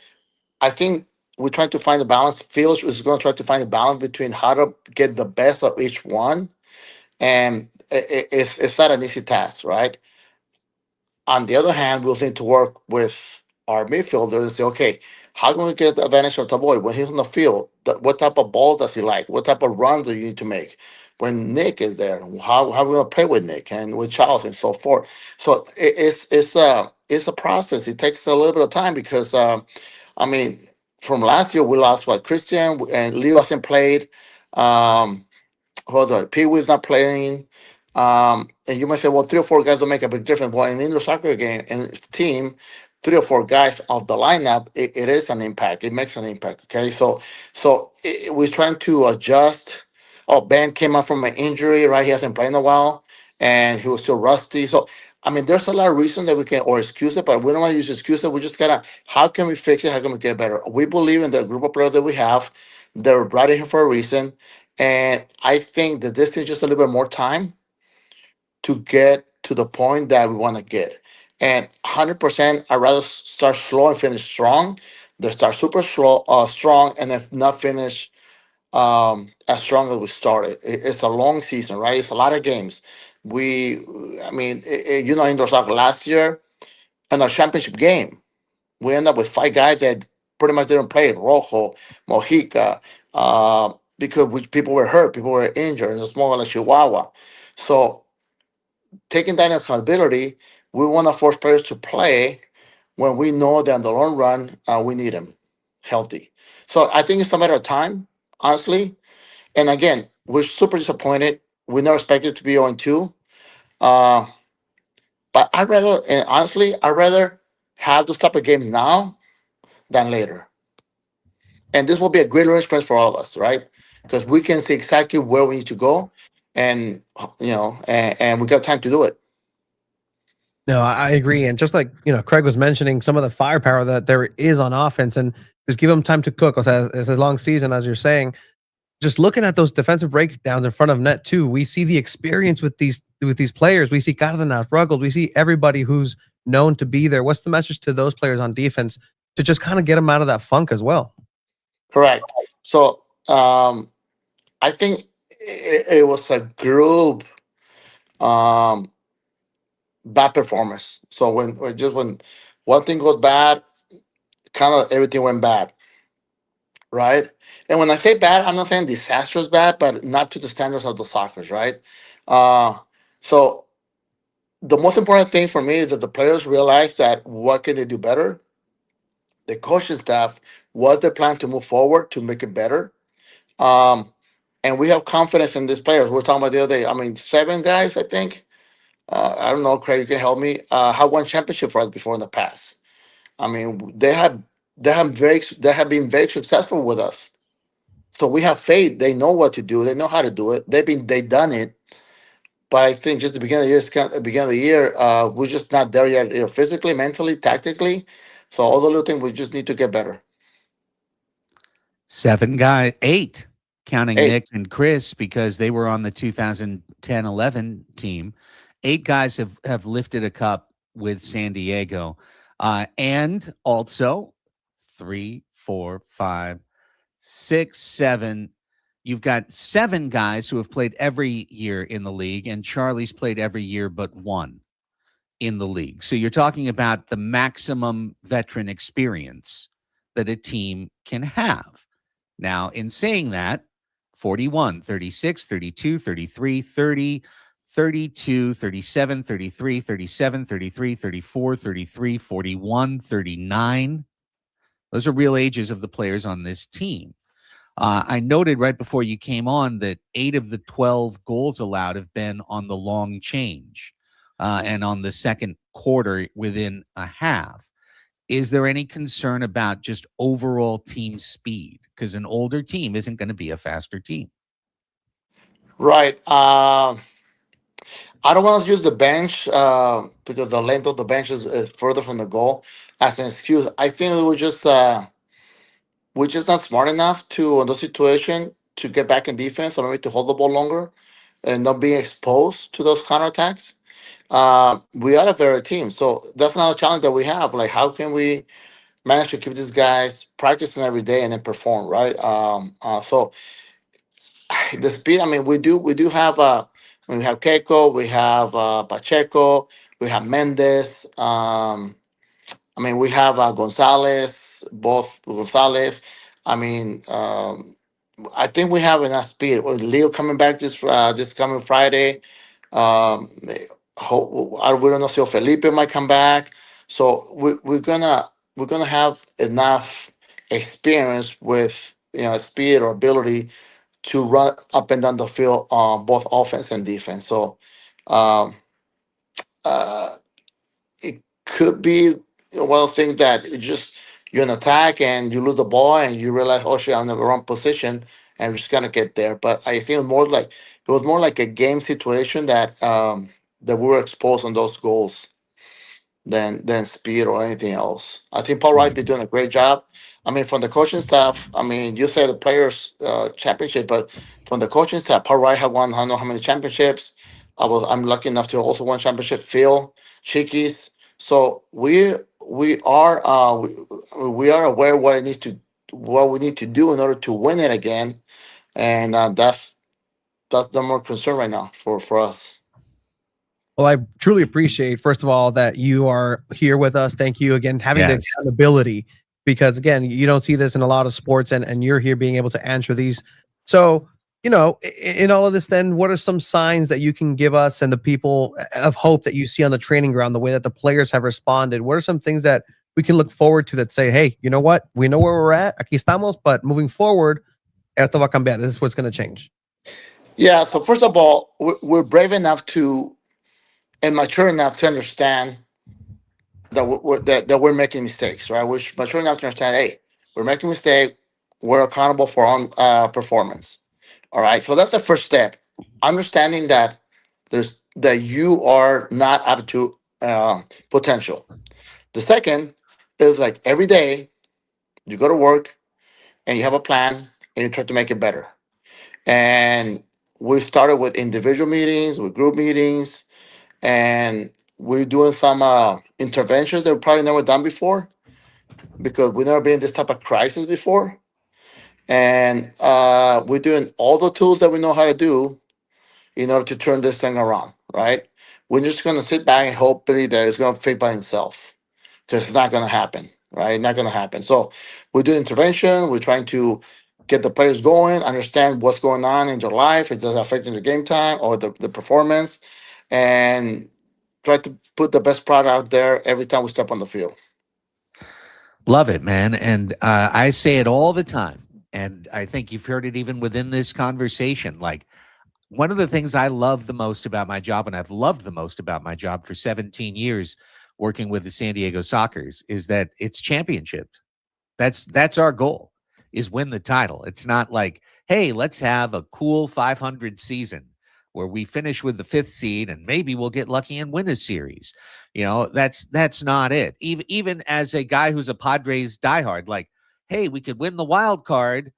I think we're trying to find the balance. Phil is going to try to find the balance between how to get the best of each one, and it's not an easy task, right? On the other hand, we'll need to work with our midfielder and say, okay, how can we get the advantage of Taboy when he's on the field? What type of ball does he like? What type of runs do you need to make? When Nick is there, how are we gonna play with Nick and with Charles and so forth? So it's a process. It takes a little bit of time because I mean, from last year we lost what Christian and Leo hasn't played. Um, Hold on, Pee Wee's not playing. And you might say, well, three or four guys don't make a big difference. Well, in indoor soccer game and team, three or four guys off the lineup, it is an impact. It makes an impact. Okay, so we're trying to adjust. Oh, Ben came out from an injury, right? He hasn't played in a while, and he was still rusty. So I mean, there's a lot of reasons that we can or excuse it, but we don't want to use excuses. We just gotta how can we fix it? How can we get better? We believe in the group of players that we have. They're brought in here for a reason, and I think that this is just a little bit more time to get to the point that we want to get. And 100%, I'd rather start slow and finish strong than start super slow, strong, and then not finish as strong as we started. It's a long season, right? It's a lot of games. We, I mean, indoor soccer last year in our championship game, we ended up with five guys that pretty much didn't play. Rojo, Mojica, because people were hurt, people were injured, and the small like Chihuahua. So taking that accountability, we want to force players to play when we know that in the long run we need them healthy. So I think it's a matter of time, honestly. And again, we're super disappointed. We never expected to be 0-2. Uh, but I'd rather, and honestly, I'd rather have those type of games now than later. And this will be a great learning experience for all of us, right? Because we can see exactly where we need to go, and and we got time to do it. No, I agree. And just like, Craig was mentioning some of the firepower that there is on offense and just give them time to cook. It's a long season, as you're saying. Just looking at those defensive breakdowns in front of net too, we see the experience with these players. We see Cárdenas, Ruggles. We see everybody who's known to be there. What's the message to those players on defense to just kind of get them out of that funk as well? Correct. So I think it was a group um, bad performance. So when one thing goes bad, kind of everything went bad, right? And when I say bad, I'm not saying disastrous bad, but not to the standards of the soccer's, right? Uh, so the most important thing for me is that the players realize that what can they do better. The coaching staff, what's the plan to move forward to make it better? Um, and we have confidence in these players. We are talking about the other day. I mean, seven guys, I think. I don't know, Craig, you can help me. Have won championship for us before in the past. I mean, they have been very successful with us. So we have faith. They know what to do. They know how to do it. They done it. But I think just the beginning of the year, we're just not there yet, physically, mentally, tactically. So all the little things we just need to get better. Eight, counting Hey, Nick and Chris because they were on the 2010-11 team. Eight guys have lifted a cup with San Diego. And also three, four, five, six, seven. You've got seven guys who have played every year in the league, and Charlie's played every year but one in the league. So you're talking about the maximum veteran experience that a team can have. Now, in saying that, 41, 36, 32, 33, 30, 32, 37, 33, 37, 33, 34, 33, 41, 39. Those are real ages of the players on this team. I noted right before you came on that 8 of the 12 goals allowed have been on the long change and on the second quarter within a half. Is there any concern about just overall team speed? Because an older team isn't going to be a faster team. right. I don't want to use the bench because the length of the bench is further from the goal as an excuse. I think we're just not smart enough to in those situation to get back in defense or maybe to hold the ball longer and not being exposed to those counterattacks. We are a very team, so that's another challenge that we have. Like, how can we manage to keep these guys practicing every day and then perform, right? So the speed. I mean, we do have we have Keiko, we have Pacheco, we have Mendes. I mean, we have Gonzalez, both Gonzalez. I mean, I think we have enough speed. With Leo coming back this coming Friday, um, we don't know if Felipe might come back. So we're gonna have enough experience with speed or ability to run up and down the field on both offense and defense. So um, uh, it could be one of those things that it just you're in attack and you lose the ball and you realize, oh shit, I'm in the wrong position and we're just gonna get there. But I think it was more like a game situation that that we were exposed on those goals than speed or anything else. I think Paul Wright been doing a great job. I mean, from the coaching staff, I mean, you say the players championship, but from the coaching staff, Paul Wright had won I don't know how many championships. I'm lucky enough to also win championship. Phil, Chickies. So we are aware what we need to do in order to win it again, and that's the more concern right now for us. Well, I truly appreciate, first of all, that you are here with us. Thank you again, having the Yes. accountability, because again, you don't see this in a lot of sports, and you're here being able to answer these. So, in all of this, then what are some signs that you can give us and the people of hope that you see on the training ground, the way that the players have responded? What are some things that we can look forward to that say, hey, you know what? We know where we're at. Aquí estamos, but moving forward, esto va a cambiar. This is what's going to change. Yeah. So first of all, we're brave enough to and mature enough to understand that we're making mistakes, right? We're mature enough to understand, hey, we're making a mistake. We're accountable for our own performance. All right. So that's the first step. Understanding that you are not up to potential. The second is like every day you go to work and you have a plan and you try to make it better. And we started with individual meetings, with group meetings, and we're doing some interventions that we probably never done before because we've never been in this type of crisis before. And we're doing all the tools that we know how to do in order to turn this thing around, right? We're just going to sit back and hopefully that it's going to fit by itself because it's not going to happen, right? Not going to happen. So we do intervention. We're trying to get the players going, understand what's going on in their life, if it's affecting the game time or the performance, and try to put the best product out there every time we step on the field. Love it, man. And I say it all the time. And I think you've heard it even within this conversation. Like, one of the things I love the most about my job, and I've loved the most about my job for 17 years working with the San Diego Sockers, is that it's championships. That's our goal, is win the title. It's not like, hey, let's have a cool 500 season where we finish with the fifth seed and maybe we'll get lucky and win a series. That's not it. Even as a guy who's a Padres diehard, like, hey, we could win the wild card,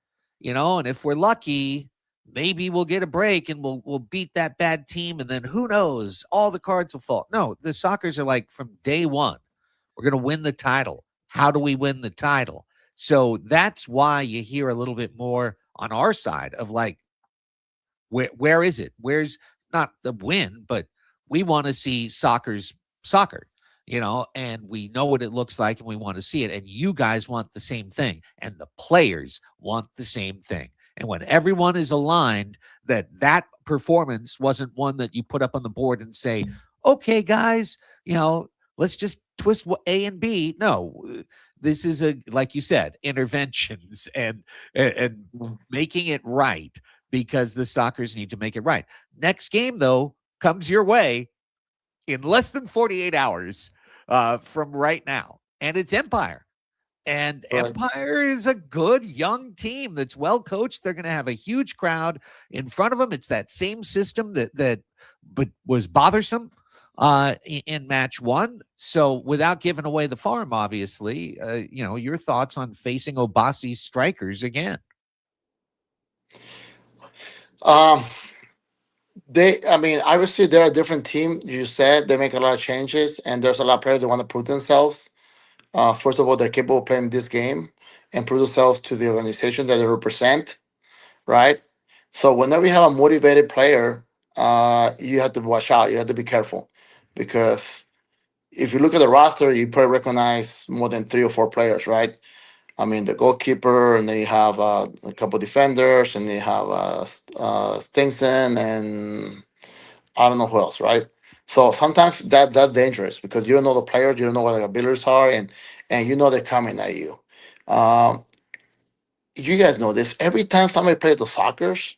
and if we're lucky, maybe we'll get a break and we'll beat that bad team, and then who knows? All the cards will fall. No, the Sockers are like, from day one, we're going to win the title. How do we win the title? So that's why you hear a little bit more on our side of like, where is it? Where's not the win, but we want to see soccer, and we know what it looks like and we want to see it. And you guys want the same thing. And the players want the same thing. And when everyone is aligned, that performance wasn't one that you put up on the board and say, okay, guys, let's just twist A and B. No, this is like you said, interventions and making it right, because the Sockers need to make it right. Next game, though, comes your way in less than 48 hours from right now. And it's Empire. And Right. Empire is a good young team that's well coached. They're going to have a huge crowd in front of them. It's that same system that was bothersome in match one. So without giving away the farm, obviously, your thoughts on facing Obasi's strikers again. Obviously they're a different team. You said they make a lot of changes, and there's a lot of players that want to prove themselves. First of all, they're capable of playing this game and prove themselves to the organization that they represent, right? So whenever you have a motivated player, you have to watch out. You have to be careful because if you look at the roster, you probably recognize more than 3 or 4 players, right? I mean, the goalkeeper, and then you have a couple defenders, and you have Stinson, and I don't know who else, right? So sometimes that's dangerous because you don't know the players, you don't know what their abilities are, and you know they're coming at you. Um, you guys know this. Every time somebody plays the Sockers,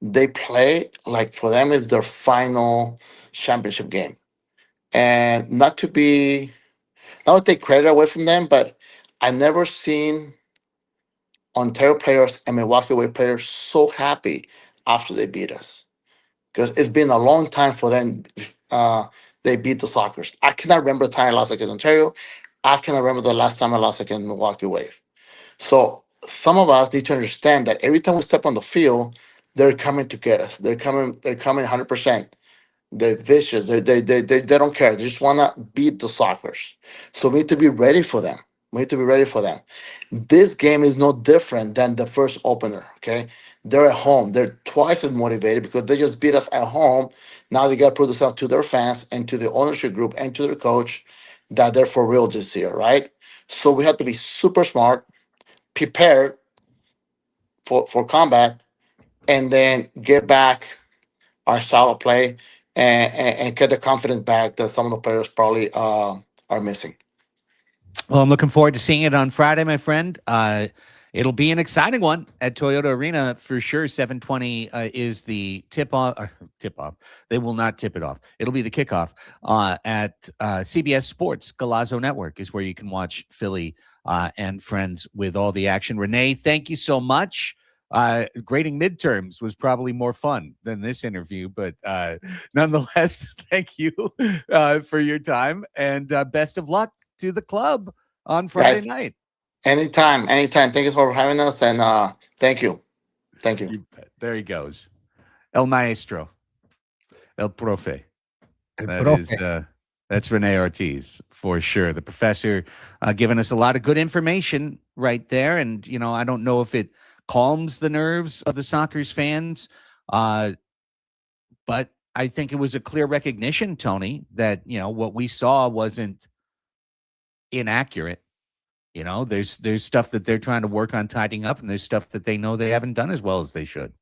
they play like for them it's their final championship game, and not to take credit away from them, but I never seen Ontario players and Milwaukee Way players so happy after they beat us because it's been a long time for them. they beat the Sockers. I cannot remember the time I lost against Ontario. I cannot remember the last time I lost against Milwaukee Wave. So some of us need to understand that every time we step on the field, they're coming to get us. They're coming 100%. They're vicious. They don't care. They just want to beat the Sockers. So we need to be ready for them. We need to be ready for them. This game is no different than the first opener. Okay, they're at home. They're twice as motivated because they just beat us at home. Now they got to prove themselves to their fans and to the ownership group and to their coach that they're for real this year, right? So we have to be super smart, prepared for combat, and then get back our style of play and get the confidence back that some of the players probably are missing. Well, I'm looking forward to seeing it on Friday, my friend. It'll be an exciting one at Toyota Arena for sure. 7:20 is the tip-off. Tip-off. They will not tip it off. It'll be the kickoff at CBS Sports. Galazzo Network is where you can watch Philly and friends with all the action. Rene, thank you so much. Grading midterms was probably more fun than this interview, but nonetheless, thank you for your time, and best of luck to the club on Friday night. Anytime. Thank you for having us, and thank you. There he goes. El Maestro. El Profe. That's Rene Ortiz for sure. The professor giving us a lot of good information right there. And, I don't know if it calms the nerves of the Sockers fans, but I think it was a clear recognition, Tony, that, what we saw wasn't inaccurate. There's stuff that they're trying to work on tidying up, and there's stuff that they know they haven't done as well as they should.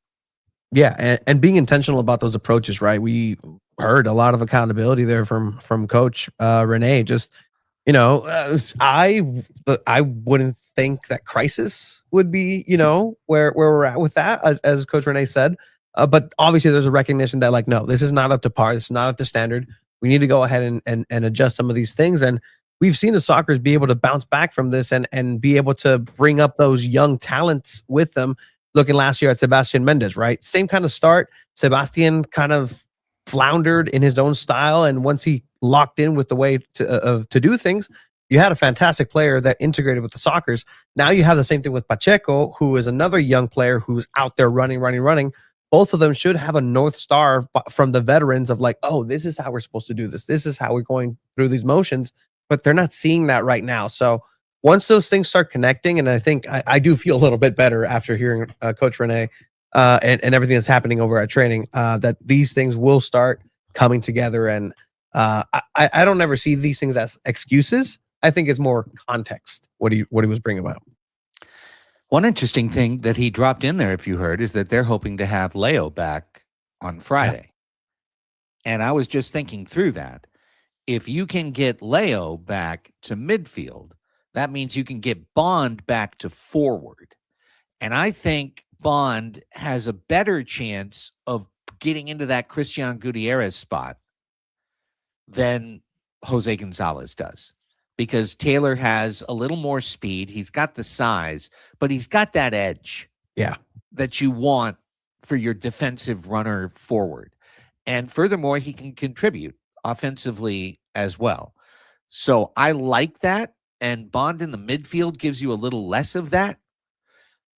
Yeah, and being intentional about those approaches, right? We heard a lot of accountability there from Coach Rene. Just I wouldn't think that crisis would be where we're at with that, as Coach Rene said. But obviously, there's a recognition that no, this is not up to par. This is not up to standard. We need to go ahead and adjust some of these things. And we've seen the Sockers be able to bounce back from this and be able to bring up those young talents with them. Looking last year at Sebastian Mendez, right? Same kind of start. Sebastian kind of floundered in his own style, and once he locked in with the way to do things, you had a fantastic player that integrated with the Sockers. Now you have the same thing with Pacheco, who is another young player who's out there running. Both of them should have a North Star from the veterans of this is how we're supposed to do this. This is how we're going through these motions, but they're not seeing that right now. So once those things start connecting, and I think I do feel a little bit better after hearing Coach Rene and everything that's happening over at training, that these things will start coming together. And I don't ever see these things as excuses. I think it's more context, what he was bringing about. One interesting thing that he dropped in there, if you heard, is that they're hoping to have Leo back on Friday. Yeah. And I was just thinking through that. If you can get Leo back to midfield, that means you can get Bond back to forward. And I think Bond has a better chance of getting into that Christian Gutierrez spot than Jose Gonzalez does. Because Taylor has a little more speed. He's got the size, but he's got that edge. Yeah. That you want for your defensive runner forward. And furthermore, he can contribute offensively as well. So I like that. And Bond in the midfield gives you a little less of that.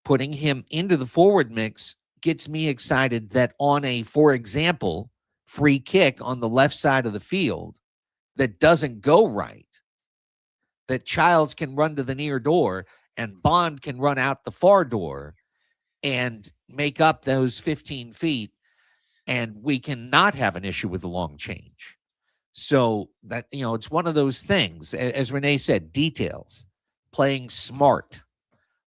Putting him into the forward mix gets me excited that on a, for example, free kick on the left side of the field that doesn't go right, that Childs can run to the near door and Bond can run out the far door and make up those 15 feet, and we cannot have an issue with the long change. So that, it's one of those things, as Rene said, details, playing smart,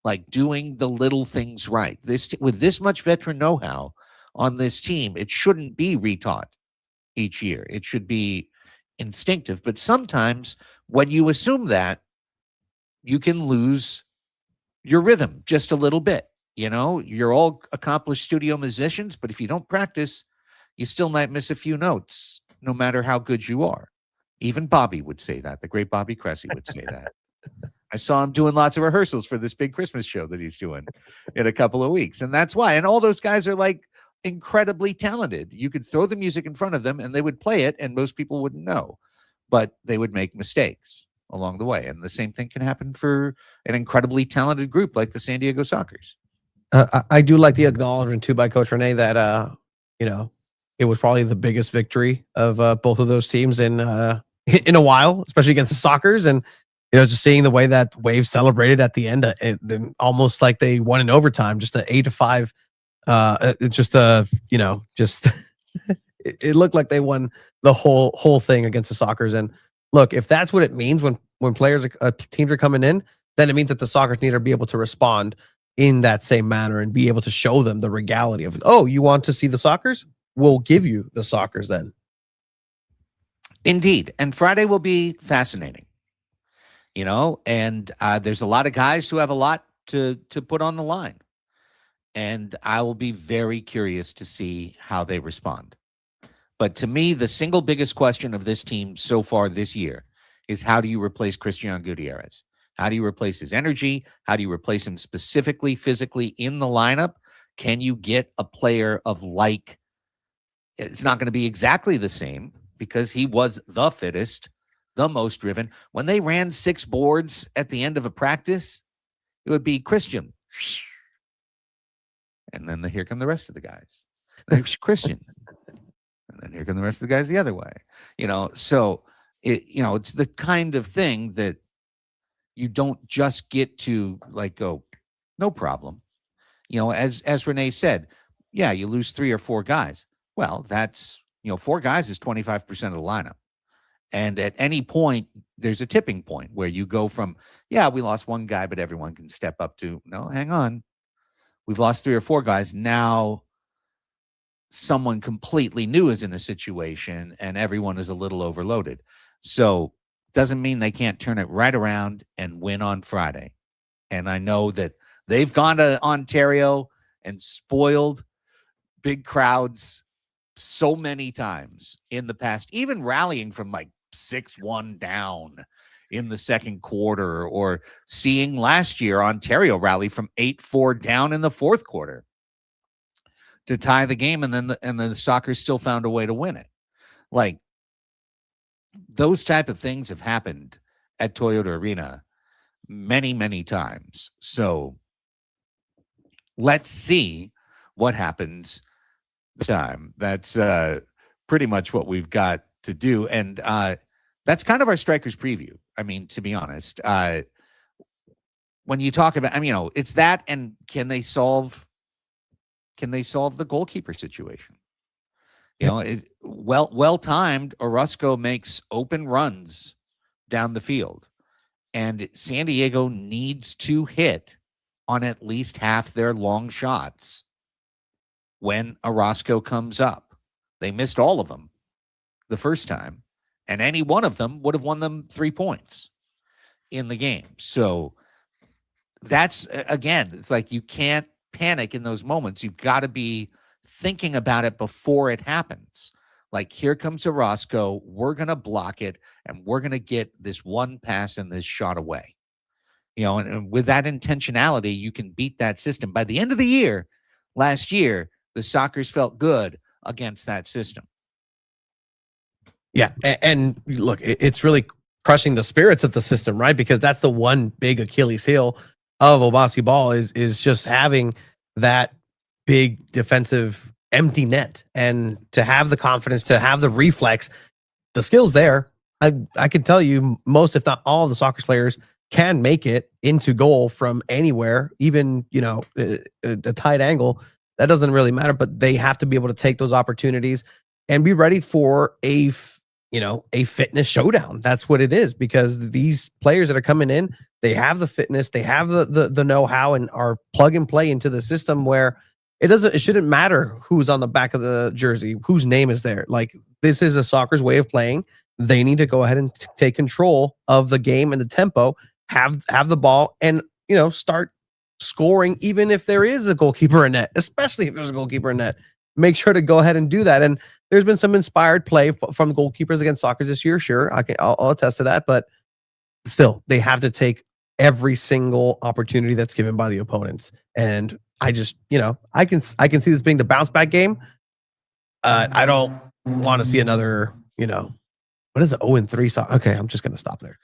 like doing the little things right. With this much veteran know-how on this team, it shouldn't be retaught each year. It should be instinctive. But sometimes when you assume that, you can lose your rhythm just a little bit. You're all accomplished studio musicians, but if you don't practice, you still might miss a few notes, no matter how good you are. Even Bobby would say that. The great Bobby Cressy would say that. I saw him doing lots of rehearsals for this big Christmas show that he's doing in a couple of weeks. And that's why. And all those guys are incredibly talented. You could throw the music in front of them and they would play it and most people wouldn't know, but they would make mistakes along the way. And the same thing can happen for an incredibly talented group like the San Diego Sockers. I do like the acknowledgement too by Coach Rene that it was probably the biggest victory of both of those teams in a while, especially against the Sockers, and just seeing the way that Wave celebrated at the end, almost like they won in overtime, just an 8-5. It looked like they won the whole thing against the Sockers. And look, if that's what it means when teams are coming in, then it means that the Sockers need to be able to respond in that same manner and be able to show them the regality of, oh, you want to see the Sockers? We'll give you the Sockers then. Indeed. And Friday will be fascinating, and there's a lot of guys who have a lot to put on the line. And I will be very curious to see how they respond. But to me, the single biggest question of this team so far this year is, how do you replace Christian Gutierrez? How do you replace his energy? How do you replace him specifically, physically in the lineup? Can you get a player of like? It's not going to be exactly the same because he was the fittest, the most driven. When they ran 6 boards at the end of a practice, it would be Christian. And then here come the rest of the guys. There's Christian. And then here come the rest of the guys the other way. So it's the kind of thing that you don't just get to go, no problem. As Rene said, yeah, you lose 3 or 4 guys. Well, that's, 4 guys is 25% of the lineup. And at any point, there's a tipping point where you go from, yeah, we lost 1 guy, but everyone can step up to, no, hang on. We've lost 3 or 4 guys. Now someone completely new is in a situation and everyone is a little overloaded. So doesn't mean they can't turn it right around and win on Friday. And I know that they've gone to Ontario and spoiled big crowds so many times in the past, even rallying from 6-1 down in the second quarter, or seeing last year Ontario rally from 8-4 down in the fourth quarter to tie the game, and then the Sockers still found a way to win it. Those type of things have happened at Toyota Arena many, many times. So let's see what happens this time. That's pretty much what we've got to do. And that's kind of our strikers preview. I mean, to be honest, when you talk about, it's that, and can they solve the goalkeeper situation? Well-timed, Orozco makes open runs down the field, and San Diego needs to hit on at least half their long shots when Orozco comes up. They missed all of them the first time, and any one of them would have won them 3 points in the game. So that's, again, it's you can't panic in those moments. You've got to be thinking about it before it happens. Here comes Orozco, we're going to block it, and we're going to get this one pass and this shot away. And with that intentionality, you can beat that system. By the end of the year, last year, the Sockers felt good against that system. Yeah, and look, it's really crushing the spirits of the system, right? Because that's the one big Achilles heel of Obasi Ball is just having that big defensive empty net, and to have the confidence, to have the reflex, the skills there. I can tell you most, if not all, of the Sockers players can make it into goal from anywhere, even a tight angle. That doesn't really matter, but they have to be able to take those opportunities and be ready for a fitness showdown. That's what it is, because these players that are coming in, they have the fitness, they have the know-how, and are plug and play into the system where it shouldn't matter who's on the back of the jersey, whose name is there. This is a Sockers way of playing. They need to go ahead and take control of the game and the tempo, have the ball, and start scoring, even if there is a goalkeeper in net, especially if there's a goalkeeper in net. Make sure to go ahead and do that. And there's been some inspired play from goalkeepers against Sockers this year. Sure, I'll attest to that. But still, they have to take every single opportunity that's given by the opponents. And I just, I can see this being the bounce back game. I don't want to see another, what is it? 0-3. So okay, I'm just gonna stop there.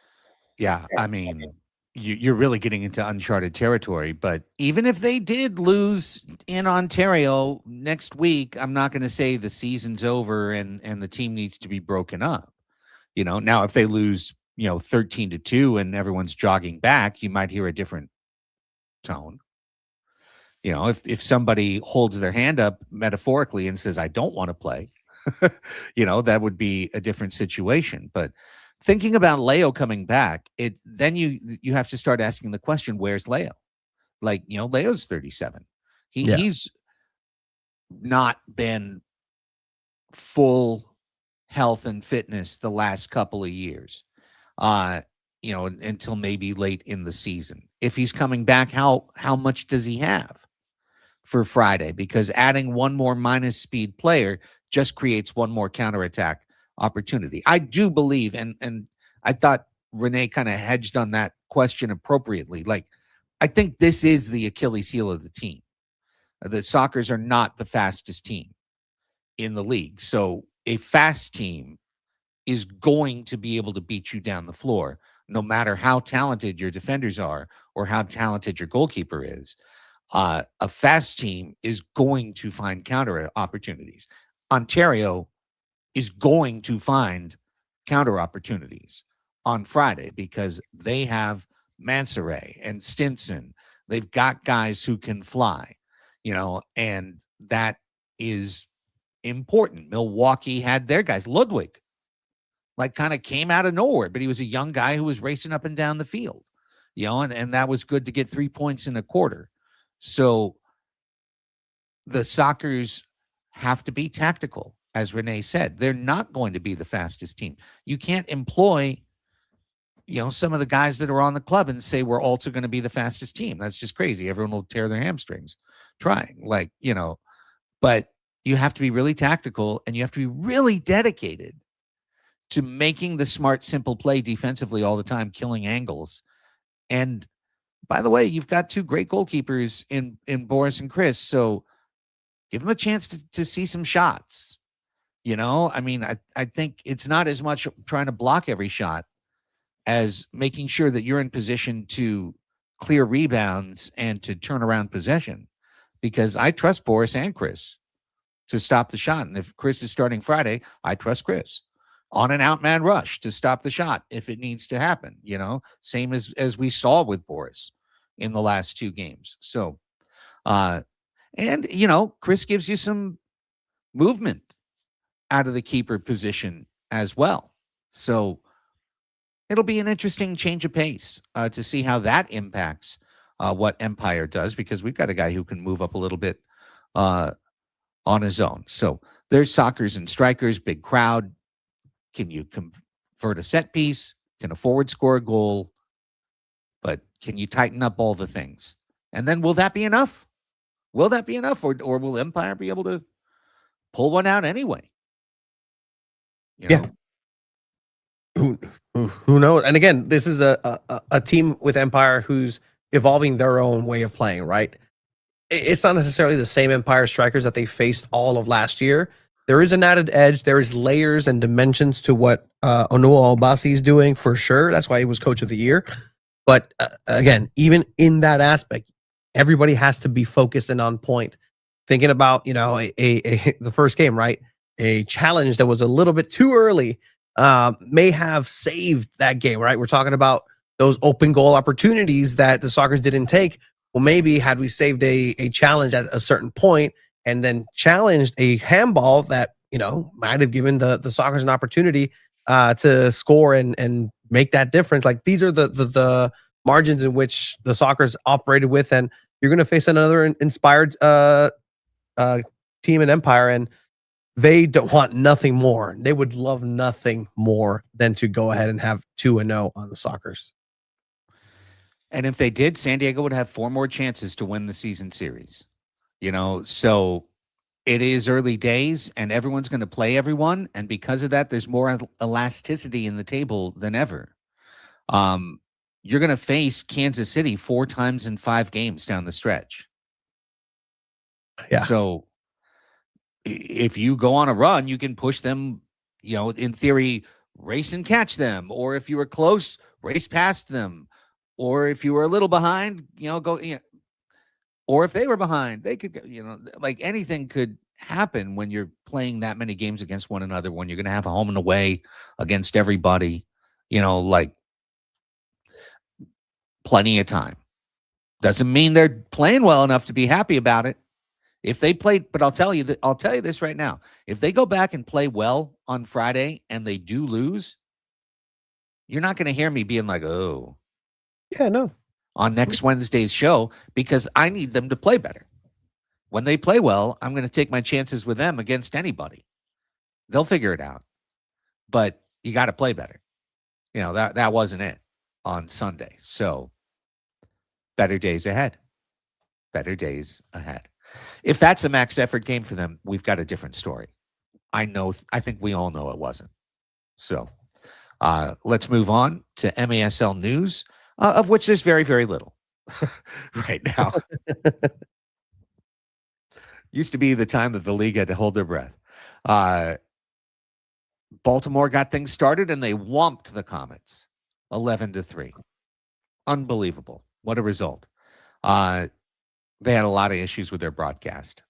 Yeah, I mean, you're really getting into uncharted territory. But even if they did lose in Ontario next week, I'm not going to say the season's over and the team needs to be broken up. Now if they lose, 13-2 and everyone's jogging back, you might hear a different tone. If somebody holds their hand up metaphorically and says, "I don't want to play," that would be a different situation. But thinking about Leo coming back, then you have to start asking the question, where's Leo? Like, Leo's 37. He's not been full health and fitness the last couple of years. Until maybe late in the season. If he's coming back, how much does he have for Friday? Because adding one more minus speed player just creates one more counterattack opportunity. I do believe, and I thought Rene kind of hedged on that question appropriately. Like, I think this is the Achilles heel of the team. The Sockers are not the fastest team in the league. So a fast team is going to be able to beat you down the floor, no matter how talented your defenders are or how talented your goalkeeper is. A fast team is going to find counter opportunities. Ontario is going to find counter opportunities on Friday because they have Mansoret and Stinson. They've got guys who can fly, and that is important. Milwaukee had their guys. Ludwig, kind of came out of nowhere, but he was a young guy who was racing up and down the field, and that was good to get 3 points in a quarter. So the Sockers have to be tactical, as Rene said. They're not going to be the fastest team. You can't employ, some of the guys that are on the club and say we're also going to be the fastest team. That's just crazy. Everyone will tear their hamstrings trying, but you have to be really tactical and you have to be really dedicated to making the smart, simple play defensively all the time, killing angles. And by the way, you've got two great goalkeepers in Boris and Chris, so give them a chance to see some shots. I mean, I think it's not as much trying to block every shot as making sure that you're in position to clear rebounds and to turn around possession, because I trust Boris and Chris to stop the shot. And if Chris is starting Friday, I trust Chris on an outman rush to stop the shot if it needs to happen, same as we saw with Boris in the last two games. So, Chris gives you some movement out of the keeper position as well. So it'll be an interesting change of pace to see how that impacts what Empire does, because we've got a guy who can move up a little bit on his own. So there's Sockers and strikers, big crowd. Can you convert a set piece? Can a forward score a goal? But can you tighten up all the things? And then will that be enough? Will that be enough? Or will Empire be able to pull one out anyway? Yeah. Who knows? And again, this is a team with Empire who's evolving their own way of playing, right? It's not necessarily the same Empire strikers that they faced all of last year. There is an added edge. There is layers and dimensions to what Onua Obasi is doing, for sure. That's why he was coach of the year. But again, even in that aspect, everybody has to be focused and on point. Thinking about, the first game, right? A challenge that was a little bit too early may have saved that game, right? We're talking about those open goal opportunities that the Sockers didn't take. Well, maybe had we saved a challenge at a certain point and then challenged a handball that, might have given the Sockers an opportunity to score and make that difference. Like, these are the margins in which the Sockers operated with, and you're going to face another inspired team in Empire, and they don't want nothing more. They would love nothing more than to go ahead and have 2-0 on the Sockers. And if they did, San Diego would have 4 more chances to win the season series. So it is early days and everyone's going to play everyone. And because of that, there's more elasticity in the table than ever. You're going to face Kansas City 4 times in 5 games down the stretch. Yeah. So if you go on a run, you can push them, in theory, race and catch them. Or if you were close, race past them. Or if you were a little behind, go, or if they were behind, they could, like anything could happen when you're playing that many games against one another, when you're going to have a home and away against everybody, like plenty of time. Doesn't mean they're playing well enough to be happy about it. If they played, but I'll tell you this right now. If they go back and play well on Friday and they do lose, you're not going to hear me being like, oh, yeah, no, on next Wednesday's show, because I need them to play better. When they play well, I'm going to take my chances with them against anybody. They'll figure it out, but you got to play better. That wasn't it on Sunday. So better days ahead. Better days ahead. If that's a max effort game for them, we've got a different story. I think we all know it wasn't. So let's move on to MASL news, of which there's very, very little right now. Used to be the time that the league had to hold their breath. Baltimore got things started and they whomped the Comets 11-3. Unbelievable. What a result. They had a lot of issues with their broadcast.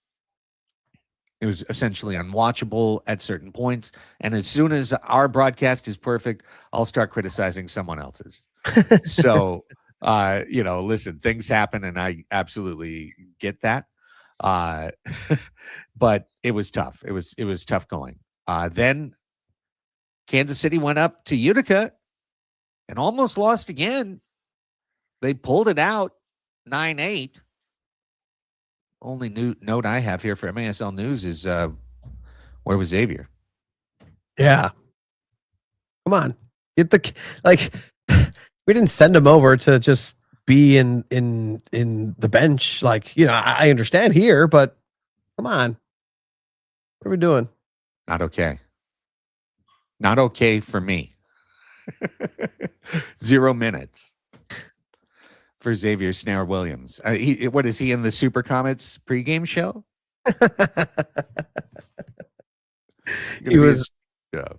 It was essentially unwatchable at certain points. And as soon as our broadcast is perfect, I'll start criticizing someone else's. So, listen, things happen and I absolutely get that. But it was tough. It was tough going. Then Kansas City went up to Utica and almost lost again. They pulled it out 9-8. Only note I have here for MASL News is where was Xavier? Yeah. Come on. We didn't send him over to just be in the bench. I understand here, but come on. What are we doing? Not okay. Not okay for me. 0 minutes for Xavier Snare Williams. What is he in the Super Comets pregame show? He was. Yeah.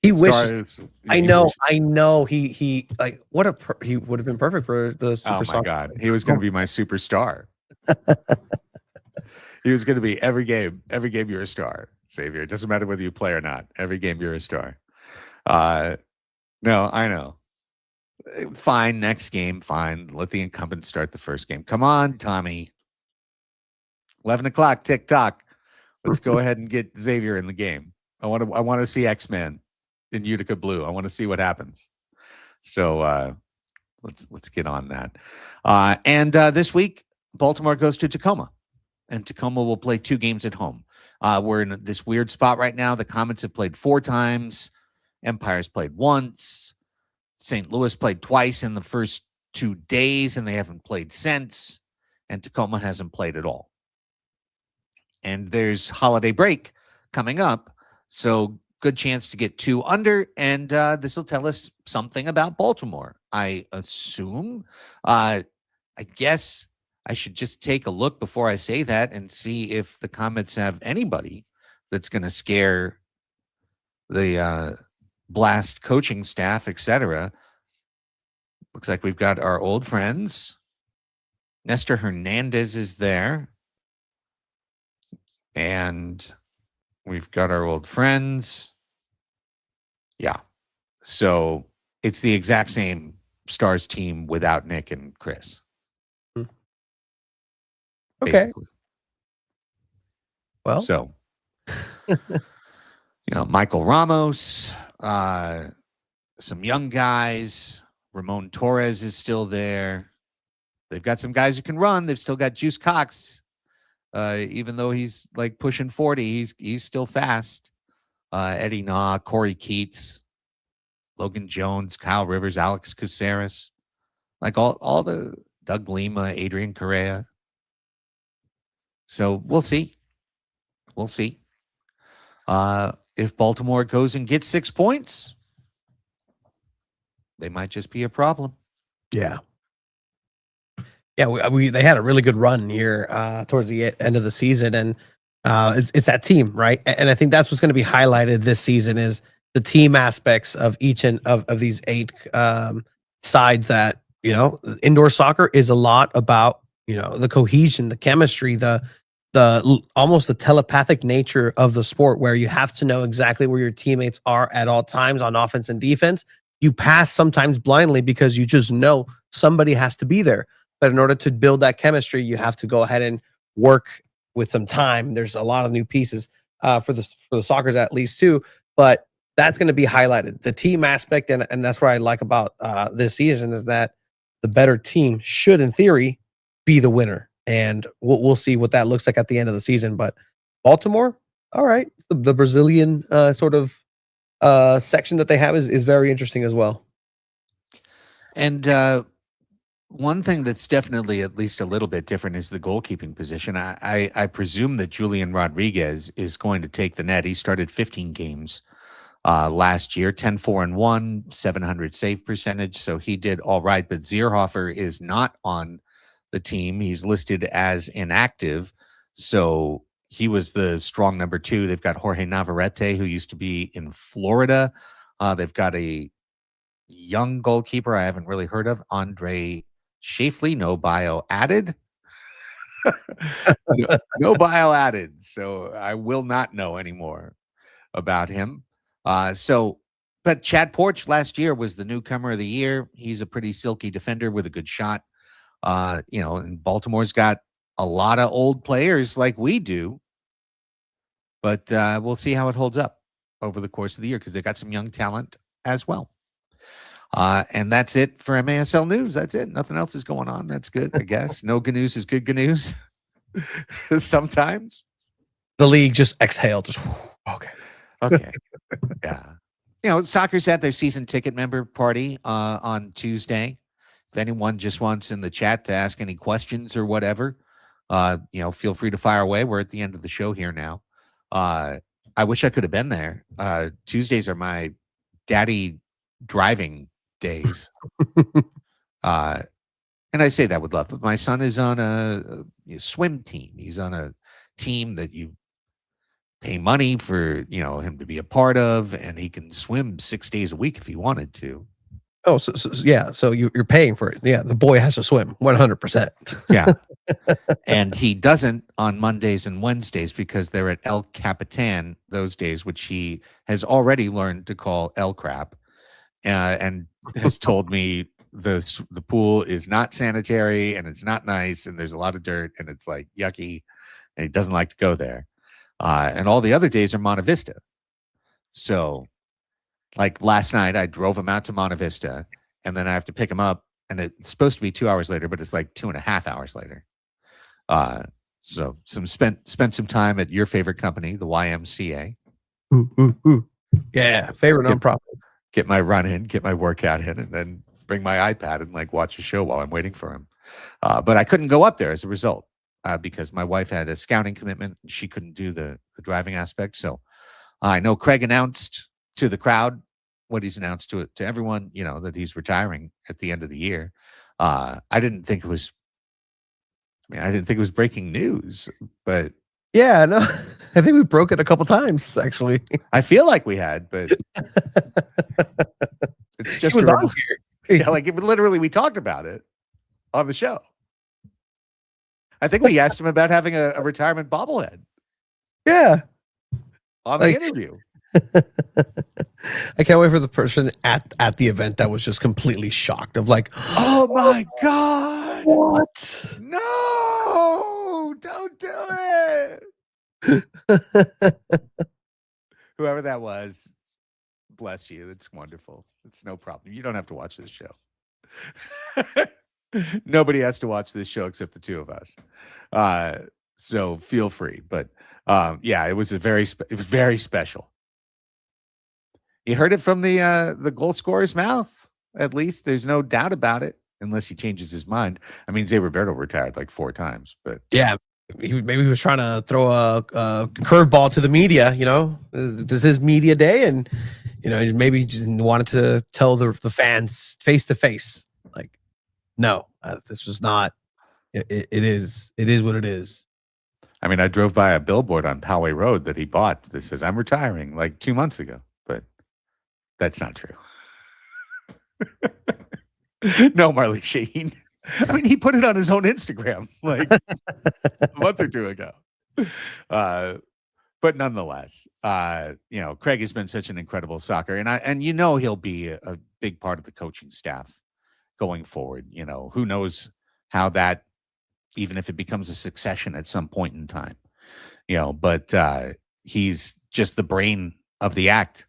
He wishes. I know. He like what he would have been perfect for the Super. Oh my God, he was going to be my superstar. He was going to be every game you're a star, Xavier. It doesn't matter whether you play or not. Every game you're a star. No, I know. Fine, next game, fine. Let the incumbent start the first game. Come on, Tommy. 11 o'clock, tick-tock. Let's go ahead and get Xavier in the game. I want to see X-Men in Utica Blue. I want to see what happens. So let's get on that. And this week, Baltimore goes to Tacoma, and Tacoma will play 2 games at home. We're in this weird spot right now. The Comets have played 4 times. Empire's played once. St. Louis played twice in the first 2 days, and they haven't played since. And Tacoma hasn't played at all. And there's holiday break coming up, so good chance to get 2 under, and this will tell us something about Baltimore, I assume. I guess I should just take a look before I say that and see if the Comets have anybody that's going to scare the Blast coaching staff, etc. Looks like we've got our old friends. Nestor Hernandez is there. And we've got our old friends. Yeah. So it's the exact same Stars team without Nick and Chris. Okay. Basically. Well. So, Michael Ramos, some young guys. Ramon Torres is still there. They've got some guys who can run. They've still got Juice Cox. Even though he's like pushing 40, he's still fast. Eddie Naw, Corey Keats, Logan Jones, Kyle Rivers, Alex Caceres, like all the Doug Lima, Adrian Correa. So we'll see. We'll see. If Baltimore goes and gets 6 points, they might just be a problem. Yeah. Yeah, they had a really good run here towards the end of the season, and it's that team, right? And I think that's what's going to be highlighted this season is the team aspects of each of these 8 sides. That indoor soccer is a lot about the cohesion, the chemistry, the almost the telepathic nature of the sport, where you have to know exactly where your teammates are at all times on offense and defense. You pass sometimes blindly because you just know somebody has to be there. But in order to build that chemistry, you have to go ahead and work with some time. There's a lot of new pieces for the Soccers at least too, but that's going to be highlighted. The team aspect, and that's what I like about this season is that the better team should, in theory, be the winner. And we'll see what that looks like at the end of the season. But Baltimore, all right, the Brazilian sort of section that they have is very interesting as well. And one thing that's definitely at least a little bit different is the goalkeeping position. I presume that Julian Rodriguez is going to take the net. He started 15 games last year, 10-4-1, 700 save percentage. So he did all right. But Zierhofer is not on the team. He's listed as inactive. So he was the strong number 2. They've got Jorge Navarrete, who used to be in Florida. They've got a young goalkeeper I haven't really heard of, Andre Shafley, no bio added. no bio added. So I will not know anymore about him. But Chad Porch last year was the newcomer of the year. He's a pretty silky defender with a good shot. And Baltimore's got a lot of old players like we do. But we'll see how it holds up over the course of the year because they've got some young talent as well. And that's it for MASL news. That's it. Nothing else is going on. That's good, I guess. No good news is good news. Sometimes the league just exhaled. Just okay. Yeah. Soccer's had their season ticket member party on Tuesday. If anyone just wants in the chat to ask any questions or whatever, feel free to fire away. We're at the end of the show here now. I wish I could have been there. Tuesdays are my daddy driving days. And I say that with love, but my son is on a swim team. He's on a team that you pay money for, him to be a part of, and he can swim 6 days a week if he wanted to. Oh, so you're paying for it. Yeah, the boy has to swim 100%. Yeah. And he doesn't on Mondays and Wednesdays because they're at El Capitan those days, which he has already learned to call El Crap. And has told me the pool is not sanitary and it's not nice and there's a lot of dirt and it's like yucky and he doesn't like to go there. And all the other days are Monte Vista. So like last night I drove him out to Monte Vista and then I have to pick him up and it's supposed to be 2 hours later, but it's like 2.5 hours later. So spent some time at your favorite company, the YMCA. Yeah, favorite nonprofit. Get my run in, get my workout in, and then bring my iPad and watch a show while I'm waiting for him. But I couldn't go up there as a result because my wife had a scouting commitment. She couldn't do the driving aspect. So I know Craig announced to the crowd what he's announced to everyone, that he's retiring at the end of the year. I didn't think it was breaking news, but yeah, no, I think we broke it a couple times actually. I feel like we had, but it's just literally we talked about it on the show. I think we asked him about having a retirement bobblehead. Yeah, on the interview. I can't wait for the person at the event that was just completely shocked of oh my God, what? No, don't do it. Whoever that was, bless you. It's wonderful. It's no problem. You don't have to watch this show. Nobody has to watch this show except the two of us. So feel free. But it was very special. You heard it from the goal scorer's mouth. At least there's no doubt about it, unless he changes his mind. I mean, Zé Roberto retired like 4 times, but yeah. Maybe he was trying to throw a curveball to the media, This is his media day, and maybe he just wanted to tell the fans face to face, no, this was not It is. It is what it is. I mean, I drove by a billboard on Poway Road that he bought that says, "I'm retiring," like 2 months ago, but that's not true. No, Marley Shaheen. I mean, he put it on his own Instagram like a month or two ago. But nonetheless, Craig has been such an incredible soccer, and he'll be a big part of the coaching staff going forward. Who knows how that, even if it becomes a succession at some point in time, but he's just the brain of the act.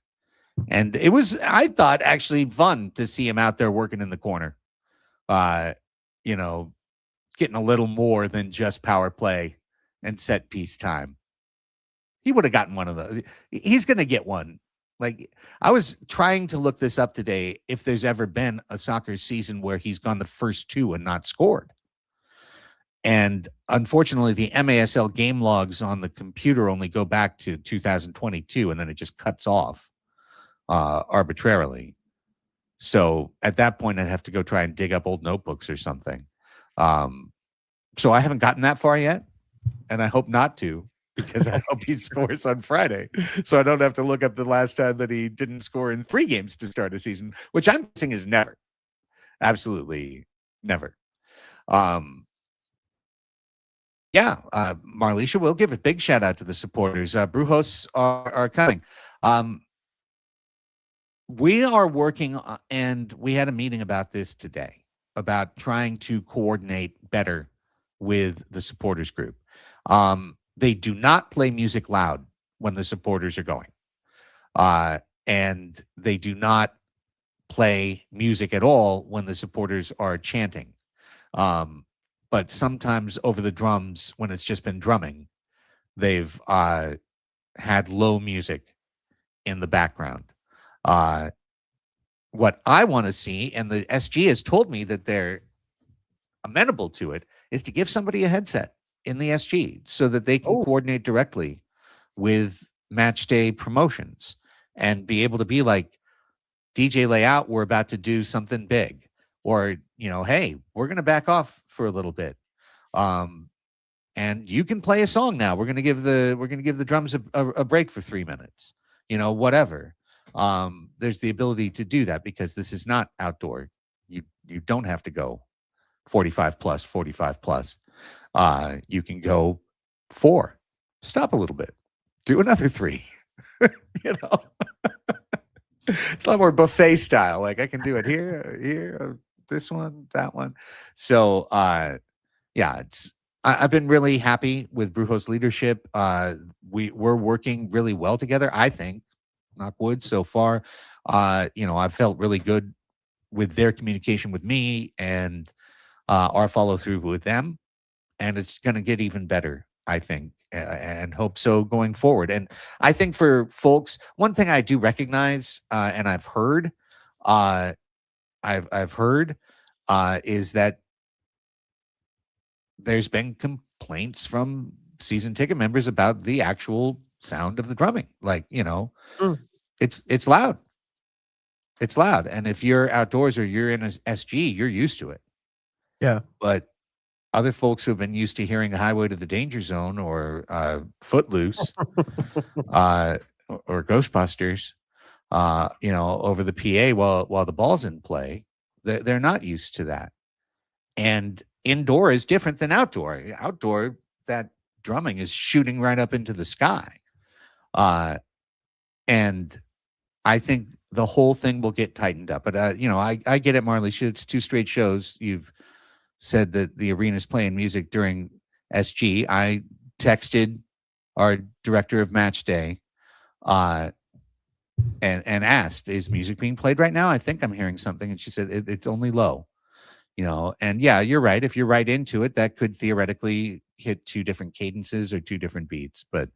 And it was, I thought, actually fun to see him out there working in the corner, getting a little more than just power play and set piece time. He would have gotten one of those. He's going to get one. Like, I was trying to look this up today, if there's ever been a soccer season where he's gone the first two and not scored. And unfortunately, the MASL game logs on the computer only go back to 2022, and then it just cuts off arbitrarily. So at that point, I'd have to go try and dig up old notebooks or something. So I haven't gotten that far yet, and I hope not to, because I hope he scores on Friday, so I don't have to look up the last time that he didn't score in 3 games to start a season, which I'm guessing is never. Absolutely never. Marlisha, we'll give a big shout out to the supporters. Brujos are coming. We are working, and we had a meeting about this today, about trying to coordinate better with the supporters group. They do not play music loud when the supporters are going. And they do not play music at all when the supporters are chanting. But sometimes over the drums, when it's just been drumming, they've had low music in the background. What I want to see, and the SG has told me that they're amenable to it, is to give somebody a headset in the SG so that they can coordinate directly with match day promotions and be able to be like, DJ layout, we're about to do something big, or, hey, we're going to back off for a little bit. And you can play a song now. We're going to give the drums a break for 3 minutes, whatever. There's the ability to do that because this is not outdoor. You don't have to go 45 plus. You can go 4, stop a little bit, do another 3. It's a lot more buffet style. Like, I can do it here, this one, that one. So, I've been really happy with Brujos' leadership. We're working really well together, I think, knock wood, so far. I've felt really good with their communication with me and our follow through with them. And it's going to get even better, I think, and hope so going forward. And I think for folks, one thing I do recognize, and I've heard, is that there's been complaints from season ticket members about the actual sound of the drumming. Like, it's loud. It's loud. And if you're outdoors or you're in an SG, you're used to it. Yeah. But other folks who have been used to hearing Highway to the Danger Zone or Footloose or Ghostbusters, over the PA while the ball's in play, they're not used to that. And indoor is different than outdoor. Outdoor, that drumming is shooting right up into the sky. And I think the whole thing will get tightened up. But, I get it, Marley. It's 2 straight shows. You've said that the arena's playing music during SG. I texted our director of match day and asked, is music being played right now? I think I'm hearing something. And she said, it's only low, and yeah, you're right. If you're right into it, that could theoretically hit 2 different cadences or 2 different beats. But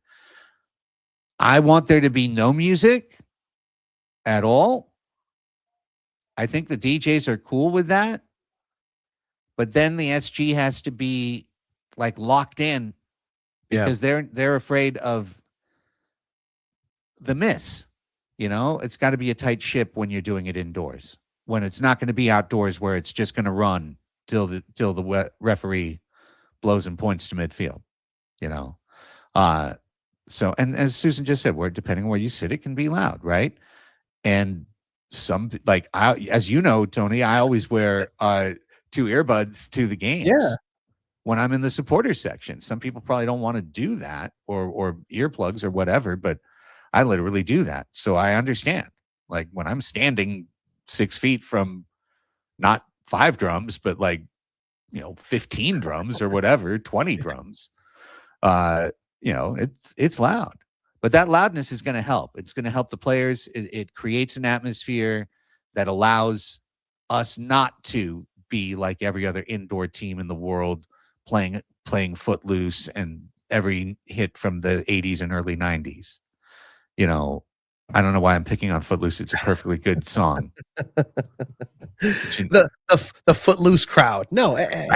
I want there to be no music at all. I think the DJs are cool with that. But then the SG has to be like locked in because they're afraid of the miss. It's got to be a tight ship when you're doing it indoors. When it's not going to be outdoors where it's just going to run till the referee blows and points to midfield, you know. So, and as Susan just said, where depending on where you sit, it can be loud, right? And like as you know, Tony, I always wear 2 earbuds to the games. Yeah. When I'm in the supporters section. Some people probably don't want to do that, or earplugs or whatever, but I literally do that. So I understand. Like when I'm standing 6 feet from not 5 drums, but like, 15 drums or whatever, 20 drums, it's loud. But that loudness is going to help. It's going to help the players. It creates an atmosphere that allows us not to be like every other indoor team in the world, playing footloose and every hit from the 80s and early 90s. I don't know why I'm picking on Footloose. It's a perfectly good song. The Footloose crowd. No. And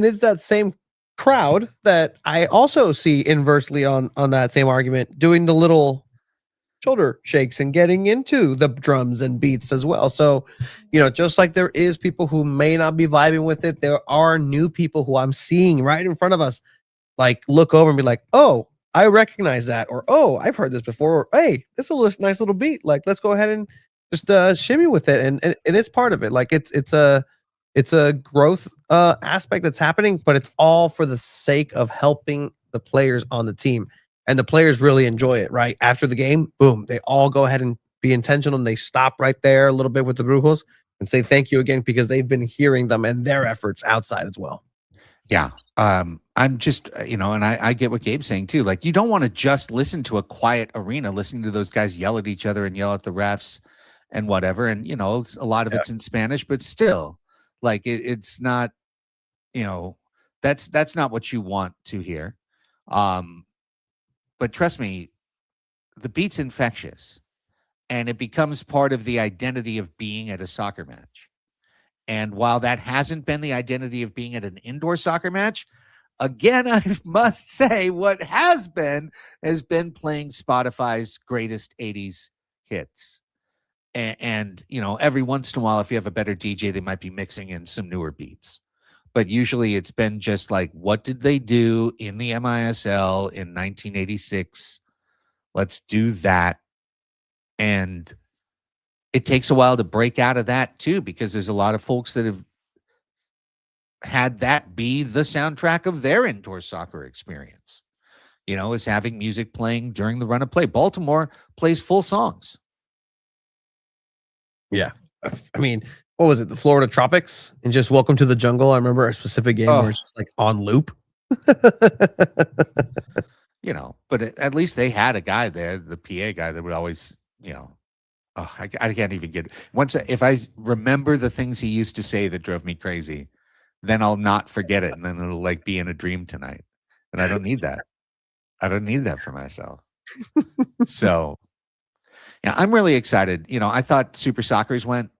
it's that same crowd that I also see inversely on that same argument doing the little shoulder shakes and getting into the drums and beats as well. So, just like there is people who may not be vibing with it, there are new people who I'm seeing right in front of us, like look over and be like, oh, I recognize that, or oh, I've heard this before, or hey, this is a nice little beat. Like, let's go ahead and just shimmy with it, and it's part of it. Like it's a growth aspect that's happening, but it's all for the sake of helping the players on the team. And the players really enjoy it, right? After the game, boom, they all go ahead and be intentional, and they stop right there a little bit with the Brujos and say thank you again, because they've been hearing them and their efforts outside as well. Yeah. I'm just, and I get what Gabe's saying too. Like, you don't want to just listen to a quiet arena, listening to those guys yell at each other and yell at the refs and whatever. And, a lot of it's in Spanish, but still, like, it's not, that's not what you want to hear. But trust me, the beat's infectious, and it becomes part of the identity of being at a soccer match. And while that hasn't been the identity of being at an indoor soccer match, again, I must say what has been playing Spotify's greatest 80s hits. And every once in a while, if you have a better DJ, they might be mixing in some newer beats. But usually it's been just like, what did they do in the MISL in 1986? Let's do that. And it takes a while to break out of that too, because there's a lot of folks that have had that be the soundtrack of their indoor soccer experience, is having music playing during the run of play. Baltimore plays full songs. Yeah. I mean, what was it? The Florida Tropics and just Welcome to the Jungle. I remember a specific game where it's just like on loop. But at least they had a guy there, the PA guy, that would always, I can't even get it. If I remember the things he used to say that drove me crazy, then I'll not forget it. And then it'll like be in a dream tonight. And I don't need that. I don't need that for myself. So, yeah, I'm really excited. I thought Super Soccers went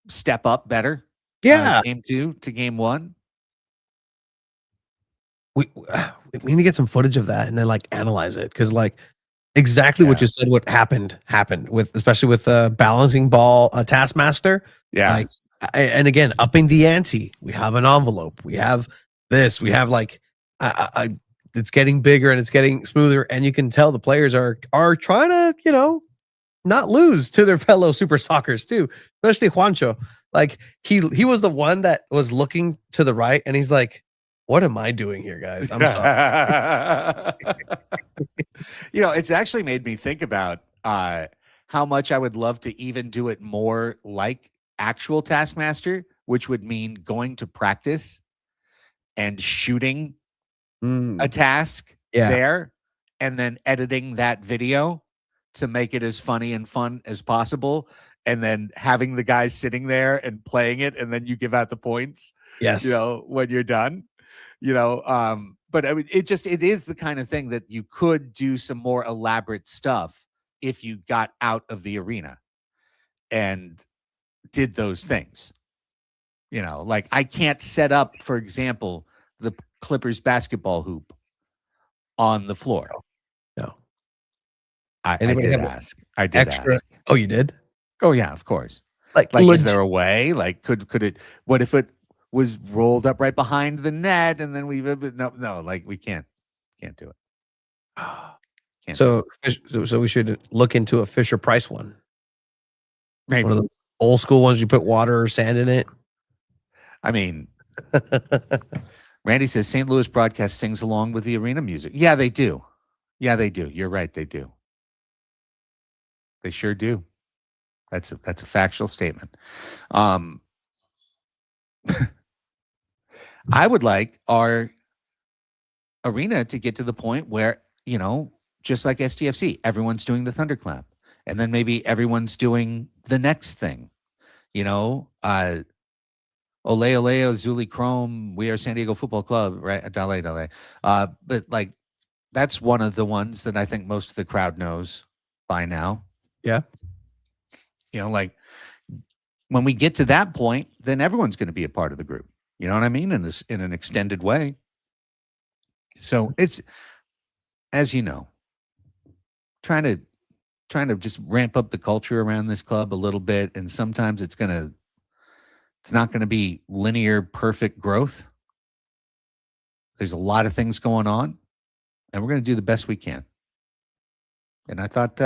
step up better. Yeah. Game 2 to game 1. We need to get some footage of that and then like analyze it, because like exactly what you said, what happened with, especially with balancing ball Taskmaster. Yeah. Like, and again, upping the ante. We have an envelope. We have this. We have like it's getting bigger and it's getting smoother, and you can tell the players are trying to not lose to their fellow Super Soccers too, especially Juancho. Like he was the one that was looking to the right, and he's like, what am I doing here, guys? I'm sorry. It's actually made me think about how much I would love to even do it more like actual Taskmaster, which would mean going to practice and shooting a task there, and then editing that video to make it as funny and fun as possible, and then having the guys sitting there and playing it, and then you give out the points. Yes. When you're done. But I mean, it is the kind of thing that you could do some more elaborate stuff if you got out of the arena and did those things. Like I can't set up, for example, the Clippers basketball hoop on the floor. No. I did ask. Oh, you did? Oh yeah, of course. Like is there a way? Like could it? What if it? was rolled up right behind the net, and then no, like we can't do it. Can't do So we should look into a Fisher Price one. Maybe. One of the old school ones you put water or sand in it. I mean, Randy says St. Louis broadcast sings along with the arena music. Yeah, they do. Yeah, they do. You're right. They do. They sure do. That's a factual statement. I would like our arena to get to the point where, just like STFC, everyone's doing the thunderclap. And then maybe everyone's doing the next thing. Ole Ole Zuli Chrome, we are San Diego Football Club, right? Dale. But like that's one of the ones that I think most of the crowd knows by now. Yeah. Like when we get to that point, then everyone's going to be a part of the group. You know what I mean? In an extended way. So it's, as you know, trying to just ramp up the culture around this club a little bit. And sometimes it's not going to be linear, perfect growth. There's a lot of things going on, and we're going to do the best we can. And I thought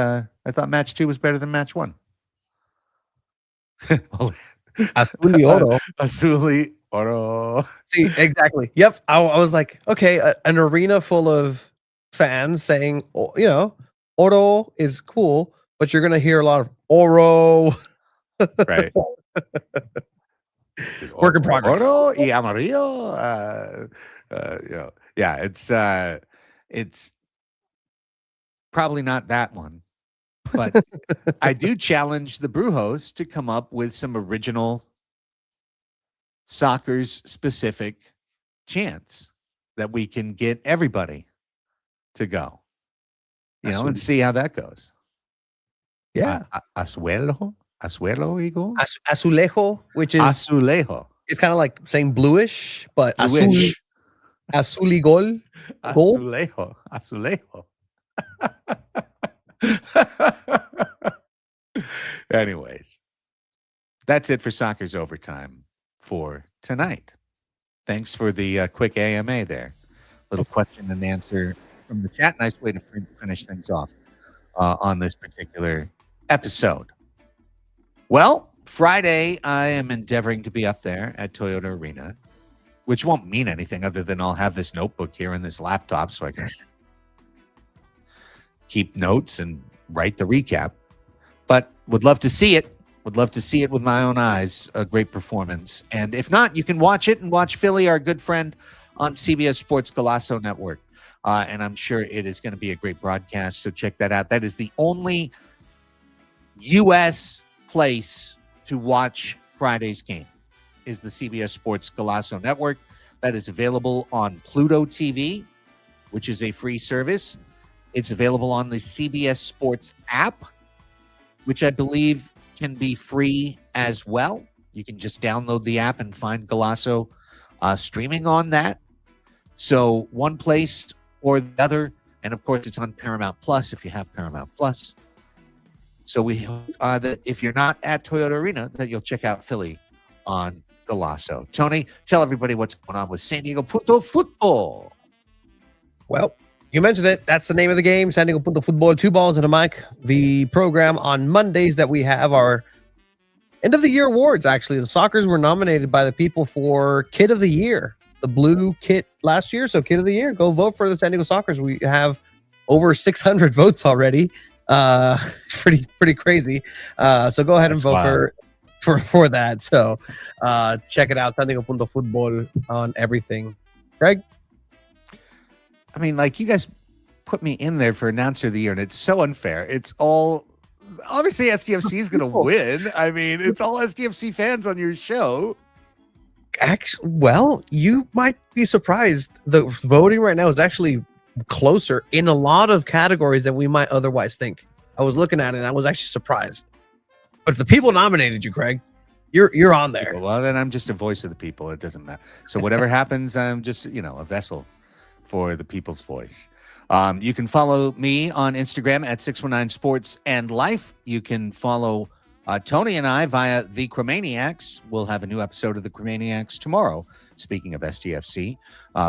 match 2 was better than match 1. Azul y oro. Azul y oro. See, exactly. Yep. I was like, okay, an arena full of fans saying, oro is cool, but you're going to hear a lot of oro. Right. Work in progress. Oro y amarillo. Yeah, it's probably not that one, but I do challenge the Brujos to come up with some original soccer's specific chants that we can get everybody to go, and see how that goes. Yeah. Azuelo, Igor? Azulejo, which is Azulejo. It's kind of like saying bluish, but Bluish. azul y gol. Azulejo. Anyways, that's it for Soccer's Overtime for tonight. Thanks for the quick AMA there. Little question and answer from the chat. Nice way to finish things off on this particular episode. Well, Friday, I am endeavoring to be up there at Toyota Arena, which won't mean anything other than I'll have this notebook here and this laptop so I can keep notes and write the recap. But would love to see it. Would love to see it with my own eyes. A great performance. And if not, you can watch it and watch Philly, our good friend, on CBS Sports Golazo Network. And I'm sure it is going to be a great broadcast. So check that out. That is the only U.S. place to watch Friday's game, is the CBS Sports Golazo Network. That is available on Pluto TV, which is a free service. It's available on the CBS Sports app, which I believe can be free as well. You can just download the app and find Golazo streaming on that. So one place or the other. And of course, it's on Paramount Plus if you have Paramount Plus. So we hope that if you're not at Toyota Arena, that you'll check out Philly on Golazo. Tony, tell everybody what's going on with SanDiego.Futbol. Well, you mentioned it. That's the name of the game, SanDiego.Futbol, 2 balls and a mic. The program on Mondays that we have our end of the year awards, actually. The Soccers were nominated by the people for Kid of the Year, the blue kit last year. So Kid of the Year, go vote for the San Diego Soccers. We have over 600 votes already. Pretty crazy. So go ahead and vote for that. So check it out, SanDiego.Futbol on everything. Greg? I mean, like, you guys put me in there for announcer of the year, and it's so unfair. It's all obviously SDFC is going to win. I mean, it's all SDFC fans on your show. Actually, well, you might be surprised. The voting right now is actually closer in a lot of categories than we might otherwise think. I was looking at it and I was actually surprised. But if the people nominated you, Craig, you're on there. Well, then I'm just a voice of the people. It doesn't matter. So whatever happens, I'm just, a vessel for the people's voice. You can follow me on Instagram at 619 Sports and Life. You can follow Tony and I, via the Cromaniacs, will have a new episode of the Cromaniacs tomorrow. Speaking of STFC,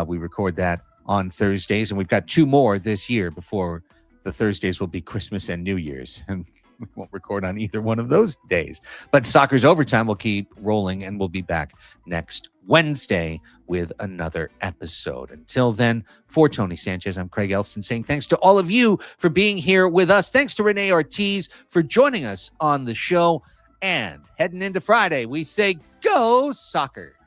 we record that on Thursdays, and we've got 2 more this year before the Thursdays will be Christmas and New Year's. And we won't record on either one of those days. But Soccer's Overtime will keep rolling, and we'll be back next Wednesday with another episode. Until then, for Tony Sanchez, I'm Craig Elston saying thanks to all of you for being here with us. Thanks to Rene Ortiz for joining us on the show. And heading into Friday, we say go Soccer.